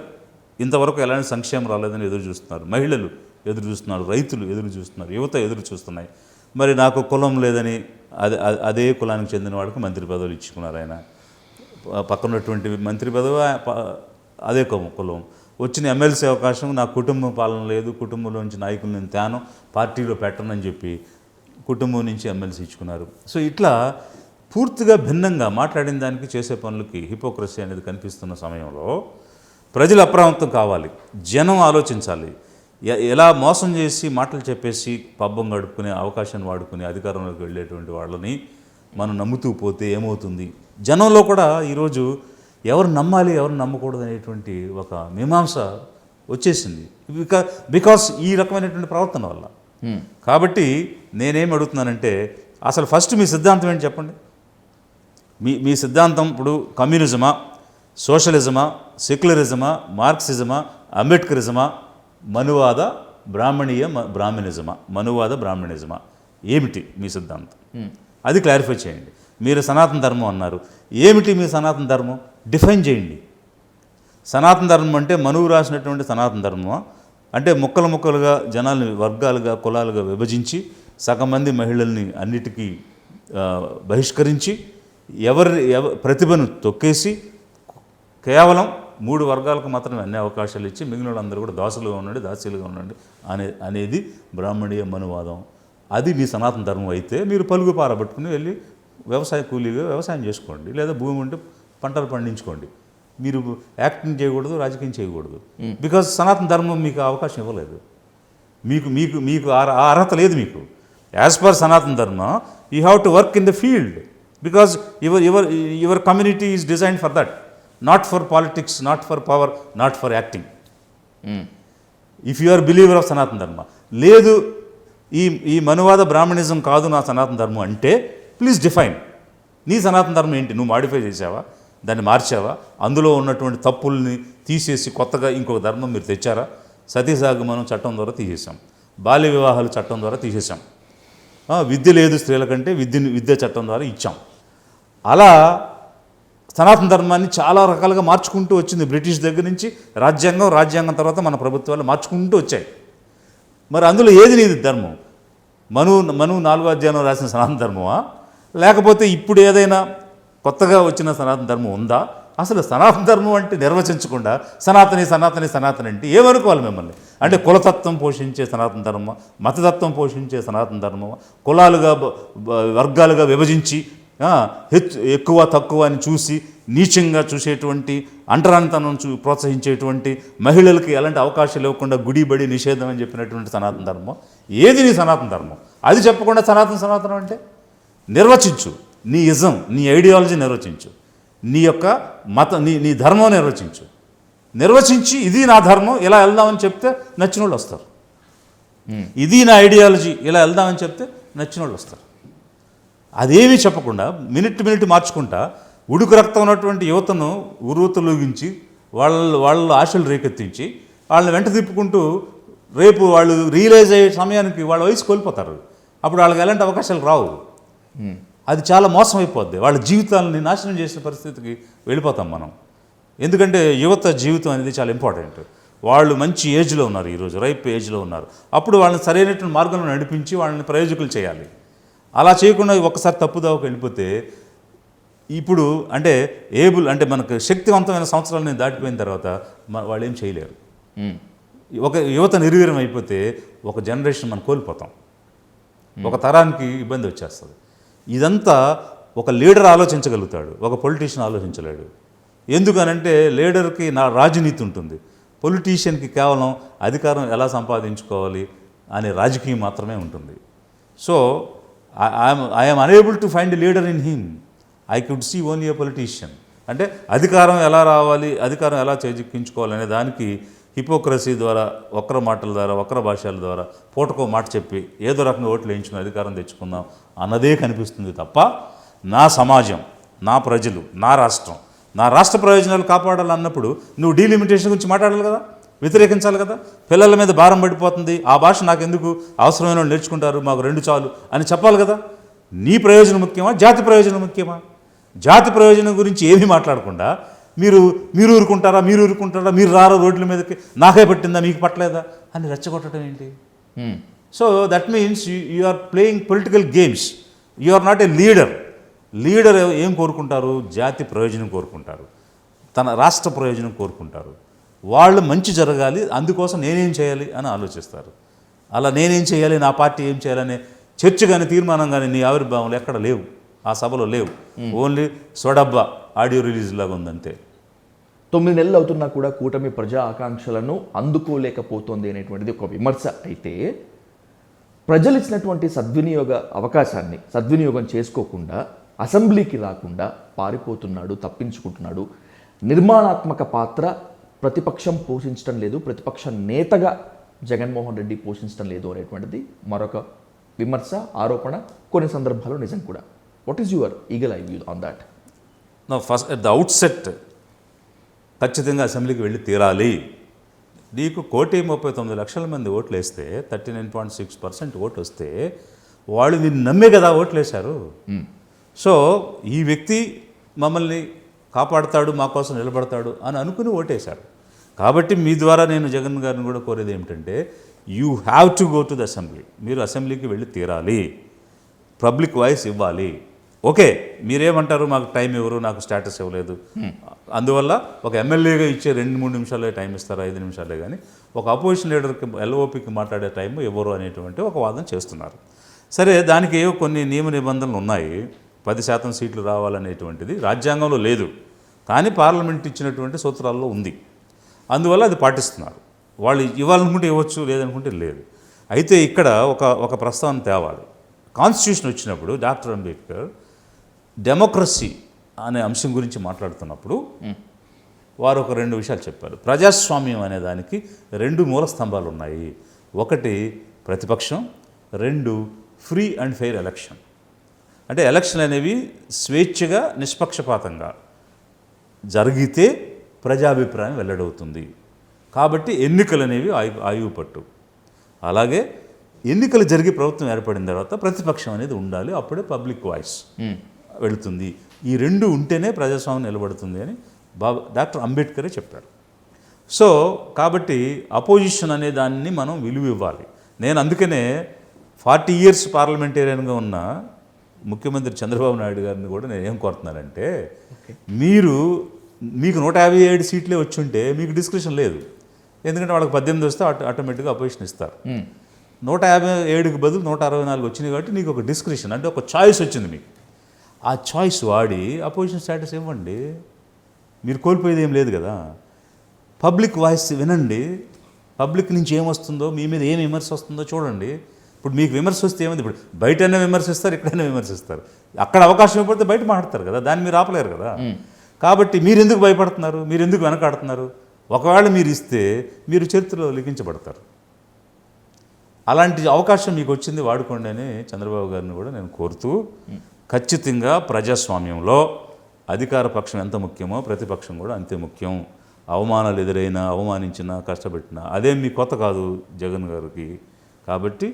ఇంతవరకు ఎలాంటి సంక్షేమం రాలేదని ఎదురు చూస్తున్నారు, మహిళలు ఎదురు చూస్తున్నారు, రైతులు ఎదురు చూస్తున్నారు, యువత ఎదురు చూస్తున్నాయి. మరి నాకు కులం లేదని అదే కులానికి చెందిన వాడికి మంత్రి పదవులు ఇచ్చుకున్నారు. ఆయన పక్కనటువంటి మంత్రి పదవి అదే కులం. వచ్చిన ఎమ్మెల్సీ అవకాశం నాకు కుటుంబ పాలన లేదు, కుటుంబంలోంచి నాయకులు నేను తేను, పార్టీలో పెట్టనని చెప్పి కుటుంబం నుంచి ఎమ్మెల్సీ ఇచ్చుకున్నారు. సో ఇట్లా పూర్తిగా భిన్నంగా మాట్లాడిన దానికి చేసే పనులకి హిపోక్రసీ అనేది కనిపిస్తున్న సమయంలో ప్రజలు అప్రమత్తం కావాలి, జనం ఆలోచించాలి. ఎలా మోసం చేసి మాటలు చెప్పేసి పబ్బం గడుపుకునే అవకాశాన్ని వాడుకుని అధికారంలోకి వెళ్ళేటువంటి వాళ్ళని మనం నమ్ముతూ పోతే ఏమవుతుంది? జనంలో కూడా ఈరోజు ఎవరు నమ్మాలి, ఎవరు నమ్మకూడదు అనేటువంటి ఒక మీమాంస వచ్చేసింది. బికాస్ ఈ రకమైనటువంటి ప్రవర్తన వల్ల. కాబట్టి నేనేం అడుగుతున్నానంటే అసలు ఫస్ట్ మీ సిద్ధాంతం ఏంటి చెప్పండి. మీ సిద్ధాంతం ఇప్పుడు కమ్యూనిజమా, సోషలిజమా, సెక్యులరిజమా, మార్క్సిజమా, అంబేద్కరిజమా, మనువాద బ్రాహ్మణిజమా, మనువాద బ్రాహ్మణిజమా, ఏమిటి మీ సిద్ధాంతం? అది క్లారిఫై చేయండి. మీరు సనాతన ధర్మం అన్నారు, ఏమిటి మీ సనాతన ధర్మం? డిఫైన్ చేయండి. సనాతన ధర్మం అంటే మనువు రాసినటువంటి సనాతన ధర్మమా, అంటే ముక్కలుగా జనాల్ని వర్గాలుగా కులాలుగా విభజించి సగం మంది మహిళల్ని అన్నిటికీ బహిష్కరించి ఎవరి ప్రతిభను తొక్కేసి కేవలం 3 వర్గాలకు మాత్రమే అన్ని అవకాశాలు ఇచ్చి మిగిలిన వాళ్ళందరూ కూడా దాసులుగా ఉండండి, దాసీలుగా ఉండండి అనేది బ్రాహ్మణీయ మనువాదం. అది మీ సనాతన ధర్మం అయితే మీరు పలుగు పారబట్టుకుని వెళ్ళి వ్యవసాయ కూలీగా వ్యవసాయం చేసుకోండి, లేదా భూమి ఉంటే పంటలు పండించుకోండి. మీరు యాక్టింగ్ చేయకూడదు, రాజకీయం చేయకూడదు. బికాజ్ సనాతన ధర్మం మీకు అవకాశం ఇవ్వలేదు. మీకు మీకు మీకు ఆ అర్హత లేదు మీకు. As per Sanatana Dharma you have to work in the field because your community is designed for that, not for politics, not for power, not for acting. If you are believer of Sanatana Dharma. లేదు ఈ మనువాద బ్రాహ్మణిజం కాదు నా సనాతన ధర్మం అంటే please define. నీ సనాతన ధర్మం ఏంటి? నువ్వు మాడిఫై చేసావా, దాన్ని మార్చావా, అందులో ఉన్నటువంటి తప్పుల్ని తీసేసి కొత్తగా ఇంకొక ధర్మం మీరు తెచ్చారా? సతీసాగమనం చట్టం ద్వారా తీసేసాం, బాల్య వివాహాలు చట్టం ద్వారా తీసేసాం, విద్య లేదు స్త్రీలకంటే విద్య చట్టం ద్వారా ఇచ్చాం. అలా సనాతన ధర్మాన్ని చాలా రకాలుగా మార్చుకుంటూ వచ్చింది బ్రిటిష్ దగ్గర నుంచి. రాజ్యాంగం తర్వాత మన ప్రభుత్వాలు మార్చుకుంటూ వచ్చాయి. మరి అందులో ఏది నీది ధర్మం? మను 4వ అధ్యాయంలో రాసిన సనాతన ధర్మమా, లేకపోతే ఇప్పుడు ఏదైనా కొత్తగా వచ్చిన సనాతన ధర్మం ఉందా? అసలు సనాతన ధర్మం అంటే నిర్వచించకుండా సనాతని అంటే ఏమనుకోవాలి మిమ్మల్ని? అంటే కులతత్వం పోషించే సనాతన ధర్మం, మతతత్వం పోషించే సనాతన ధర్మం, కులాలుగా వర్గాలుగా విభజించి ఎక్కువ తక్కువ అని చూసి నీచంగా చూసేటువంటి, అంటరానితనం ప్రోత్సహించేటువంటి, మహిళలకి ఎలాంటి అవకాశాలు ఇవ్వకుండా గుడిబడి నిషేధం అని చెప్పినటువంటి సనాతన ధర్మం ఏది నీ సనాతన ధర్మం? అది చెప్పకుండా సనాతనం అంటే నిర్వచించు. నీ ఇజం, నీ ఐడియాలజీ నిర్వచించు, నీ యొక్క నీ ధర్మం నిర్వచించి ఇది నా ధర్మం ఇలా వెళ్దామని చెప్తే నచ్చిన వాళ్ళు వస్తారు. ఇది నా ఐడియాలజీ ఇలా వెళ్దామని చెప్తే నచ్చిన వాళ్ళు వస్తారు. అదేమీ చెప్పకుండా మినిట్ మార్చుకుంటా ఉడుకు రక్తం ఉన్నటువంటి యువతను ఉరుతలూగించి వాళ్ళ ఆశలు రేకెత్తించి వాళ్ళని వెంట తిప్పుకుంటూ రేపు వాళ్ళు రియలైజ్ అయ్యే సమయానికి వాళ్ళ వయసు కోల్పోతారు. అప్పుడు వాళ్ళకి ఎలాంటి అవకాశాలు రావు. అది చాలా మోసం అయిపోద్ది. వాళ్ళ జీవితాలని నాశనం చేసిన పరిస్థితికి వెళ్ళిపోతాం మనం. ఎందుకంటే యువత జీవితం అనేది చాలా ఇంపార్టెంట్. వాళ్ళు మంచి ఏజ్లో ఉన్నారు, ఈరోజు రైప్ ఏజ్లో ఉన్నారు. అప్పుడు వాళ్ళని సరైనటువంటి మార్గంలో నడిపించి వాళ్ళని ప్రయోజకులు చేయాలి. అలా చేయకుండా ఒక్కసారి తప్పుదావకు వెళ్ళిపోతే ఇప్పుడు అంటే అంటే మనకు శక్తివంతమైన సంవత్సరాలని దాటిపోయిన తర్వాత వాళ్ళు ఏం చేయలేరు. ఒక యువత నిర్వీర్యం అయిపోతే ఒక జనరేషన్ మనం కోల్పోతాం, ఒక తరానికి ఇబ్బంది వచ్చేస్తుంది. ఇదంతా ఒక లీడర్ ఆలోచించగలుగుతాడు, ఒక పొలిటీషియన్ ఆలోచించలేడు. ఎందుకనంటే లీడర్కి రాజనీతి ఉంటుంది, పొలిటీషియన్కి కేవలం అధికారం ఎలా సంపాదించుకోవాలి అనే రాజకీయం మాత్రమే ఉంటుంది. So I'm unable to find a leader in him. I could see only a politician. అంటే అధికారం ఎలా రావాలి, అధికారం ఎలా చేజిక్కించుకోవాలనే దానికి హిపోక్రసీ ద్వారా, వక్ర మాటల ద్వారా, వక్ర భాషల ద్వారా పూటకో మాట చెప్పి ఏదో రకంగా ఓట్లు వేయించుకుని అధికారం తెచ్చుకుందాం అన్నదే కనిపిస్తుంది తప్ప నా సమాజం, నా ప్రజలు, నా రాష్ట్ర ప్రయోజనాలు కాపాడాలన్నప్పుడు నువ్వు డీలిమిటేషన్ గురించి మాట్లాడాలి కదా, వ్యతిరేకించాలి కదా. పిల్లల మీద భారం పడిపోతుంది, ఆ భాష నాకెందుకు, అవసరమైన వాళ్ళు నేర్చుకుంటారు, మాకు 2 చాలు అని చెప్పాలి కదా. నీ ప్రయోజనం ముఖ్యమా, జాతి ప్రయోజనం ముఖ్యమా? జాతి ప్రయోజనం గురించి ఏమీ మాట్లాడకుండా మీరు ఊరుకుంటారా, మీరు రారా రోడ్ల మీదకి, నాకే పట్టిందా మీకు పట్టలేదా అని రెచ్చగొట్టడం ఏంటి? So that means you are playing political games. You are not a leader ఏం కోరుకుంటారు? జాతి ప్రయోజనం కోరుకుంటారు, తన రాష్ట్ర ప్రయోజనం కోరుకుంటారు. వాళ్ళు మంచి జరగాలి, అందుకోసం నేనేం చేయాలి అని ఆలోచిస్తారు. అలా నేనేం చేయాలి, నా పార్టీ ఏం చేయాలనే చర్చ కానీ తీర్మానం కానీ నీ ఆవిర్భావంలో ఎక్కడ లేవు, ఆ సభలో లేవు. ఓన్లీ సొడబ్బా ఆడియో రిలీజ్ లాగా ఉందంతే. 9 నెలలు అవుతున్నా కూడా కూటమి ప్రజా ఆకాంక్షలను అందుకోలేకపోతుంది అనేటువంటిది ఒక విమర్శ అయితే, ప్రజలు ఇచ్చినటువంటి అవకాశాన్ని సద్వినియోగం చేసుకోకుండా అసెంబ్లీకి రాకుండా పారిపోతున్నాడు, తప్పించుకుంటున్నాడు. నిర్మాణాత్మక పాత్ర ప్రతిపక్షం పోషించడం లేదు, ప్రతిపక్ష నేతగా జగన్మోహన్ రెడ్డి పోషించడం లేదు అనేటువంటిది మరొక విమర్శ, ఆరోపణ, కొన్ని సందర్భాల్లో నిజం కూడా. What is your eagle eye view on that? First at the outset ఖచ్చితంగా అసెంబ్లీకి వెళ్ళి తీరాలి. నీకు 1,39,00,000 మంది ఓట్లు వేస్తే 39.6% ఓట్లు వస్తే వాళ్ళు నిన్ను నమ్మే కదా ఓట్లు వేశారు. సో ఈ వ్యక్తి మమ్మల్ని కాపాడుతాడు, మా కోసం నిలబడతాడు అని అనుకుని ఓటేశారు. కాబట్టి మీ ద్వారా నేను జగన్ గారిని కూడా కోరేది ఏమిటంటే, you have to go to the assembly. మీరు అసెంబ్లీకి వెళ్ళి తీరాలి, పబ్లిక్ వాయిస్ ఇవ్వాలి. ఓకే, మీరేమంటారు, మాకు టైం ఇవ్వరు, నాకు స్టేటస్ ఇవ్వలేదు, అందువల్ల ఒక ఎమ్మెల్యేగా ఇచ్చే 2-3 నిమిషాలే టైం ఇస్తారు, 5 నిమిషాలే, కానీ ఒక అపోజిషన్ లీడర్కి ఎల్ఓపికి మాట్లాడే టైం ఇవ్వరు అనేటువంటి ఒక వాదన చేస్తున్నారు. సరే, దానికి ఏవో కొన్ని నియమ నిబంధనలు ఉన్నాయి. 10% సీట్లు రావాలనేటువంటిది రాజ్యాంగంలో లేదు, కానీ పార్లమెంట్ ఇచ్చినటువంటి సూత్రాల్లో ఉంది. అందువల్ల అది పాటిస్తున్నారు. వాళ్ళు ఇవ్వాలనుకుంటే ఇవ్వచ్చు, లేదనుకుంటే లేదు. అయితే ఇక్కడ ఒక ప్రస్తావన తేవాలి. కాన్స్టిట్యూషన్ వచ్చినప్పుడు డాక్టర్ అంబేద్కర్ డెమోక్రసీ అనే అంశం గురించి మాట్లాడుతున్నప్పుడు వారు ఒక 2 విషయాలు చెప్పారు. ప్రజాస్వామ్యం అనే దానికి 2 మూల స్తంభాలు ఉన్నాయి. ఒకటి ప్రతిపక్షం, 2 ఫ్రీ అండ్ ఫెయిర్ ఎలక్షన్. అంటే ఎలక్షన్ అనేవి స్వేచ్ఛగా నిష్పక్షపాతంగా జరిగితే ప్రజాభిప్రాయం వెల్లడవుతుంది. కాబట్టి ఎన్నికలు అనేవి ఆయువు పట్టు. అలాగే ఎన్నికలు జరిగి ప్రభుత్వం ఏర్పడిన తర్వాత ప్రతిపక్షం అనేది ఉండాలి. అప్పుడే పబ్లిక్ వాయిస్ వెళుతుంది. ఈ 2 ఉంటేనే ప్రజాస్వామ్యం నిలబడుతుంది అని డాక్టర్ అంబేద్కరే చెప్పారు. సో కాబట్టి అపోజిషన్ అనే దాన్ని మనం విలువ ఇవ్వాలి. నేను అందుకనే 40 years పార్లమెంటేరియన్గా ఉన్న ముఖ్యమంత్రి చంద్రబాబు నాయుడు గారిని కూడా నేను ఏం కోరుతున్నానంటే, మీకు 157 సీట్లే వచ్చి ఉంటే మీకు డిస్కషన్ లేదు. ఎందుకంటే వాళ్ళకి 18 వస్తే ఆటోమేటిక్గా అపోజిషన్ ఇస్తారు. 157కి బదులు 164 వచ్చినాయి కాబట్టి నీకు ఒక డిస్క్రిషన్ అంటే ఒక చాయిస్ వచ్చింది మీకు. ఆ చాయిస్ వాడి అపోజిషన్ స్టేటస్ ఇవ్వండి. మీరు కోల్పోయేది ఏం లేదు కదా. పబ్లిక్ వాయిస్ వినండి. పబ్లిక్ నుంచి ఏమొస్తుందో, మీ మీద ఏం విమర్శ వస్తుందో చూడండి. ఇప్పుడు మీకు విమర్శ వస్తే ఏమైంది? ఇప్పుడు బయటైనా విమర్శిస్తారు, ఇక్కడైనా విమర్శిస్తారు. అక్కడ అవకాశం ఇవ్వకపోతే బయట మాట్లాడతారు కదా, దాన్ని మీరు ఆపలేరు కదా. కాబట్టి మీరు ఎందుకు భయపడుతున్నారు? మీరు ఎందుకు వెనకాడుతున్నారు? ఒకవేళ మీరు ఇస్తే మీరు చరిత్రలో లిఖించబడతారు. అలాంటి అవకాశం మీకు వచ్చింది, వాడుకోండి అని చంద్రబాబు గారిని కూడా నేను కోరుతూ, ఖచ్చితంగా ప్రజాస్వామ్యంలో అధికార పక్షం ఎంత ముఖ్యమో ప్రతిపక్షం కూడా అంతే ముఖ్యం. అవమానాలు ఎదురైనా, అవమానించినా, కష్టపెట్టినా అదేం మీ కొత్త కాదు జగన్ గారికి. కాబట్టి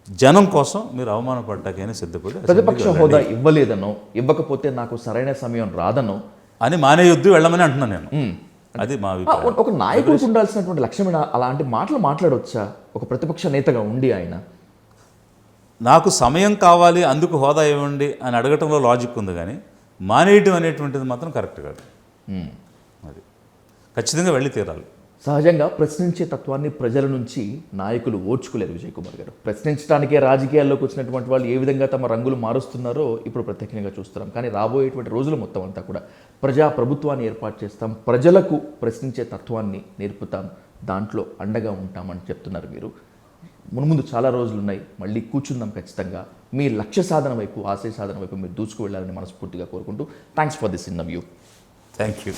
జనం కోసం మీరు అవమానపడ్డాకైనా సిద్ధపడి ప్రతిపక్ష హోదా ఇవ్వలేదనో, ఇవ్వకపోతే నాకు సరైన సమయం రాదనో అని మానేయొద్దు, వెళ్ళమని అంటున్నాను నేను. అది మా అభిప్రాయం. ఒక నాయకుడికి ఉండాల్సినటువంటి లక్ష్యమైన అలాంటి మాటలు మాట్లాడవచ్చా ఒక ప్రతిపక్ష నేతగా ఉండి? ఆయన నాకు సమయం కావాలి అందుకు హోదా ఇవ్వండి అని అడగటంలో లాజిక్ ఉంది, కానీ మానేయటం అనేటువంటిది మాత్రం కరెక్ట్ కాదు. అది ఖచ్చితంగా వెళ్ళి తీరాలి. సహజంగా ప్రశ్నించే తత్వాన్ని ప్రజల నుంచి నాయకులు ఓర్చుకోలేరు. విజయ్ కుమార్ గారు, ప్రశ్నించడానికే రాజకీయాల్లోకి వచ్చినటువంటి వాళ్ళు ఏ విధంగా తమ రంగులు మారుస్తున్నారో ఇప్పుడు ప్రత్యేకంగా చూస్తున్నాం. కానీ రాబోయేటువంటి రోజులు మొత్తం అంతా కూడా ప్రజా ప్రభుత్వాన్ని ఏర్పాటు చేస్తాం, ప్రజలకు ప్రశ్నించే తత్వాన్ని నేర్పుతాం, దాంట్లో అండగా ఉంటామని చెప్తున్నారు మీరు. మున్ముందు చాలా రోజులు ఉన్నాయి, మళ్ళీ కూర్చుందాం ఖచ్చితంగా. మీ లక్ష్య సాధన వైపు, ఆశయ సాధన వైపు మీరు దూసుకు వెళ్ళాలని మనస్ఫూర్తిగా కోరుకుంటూ thanks for this interview. Thank you.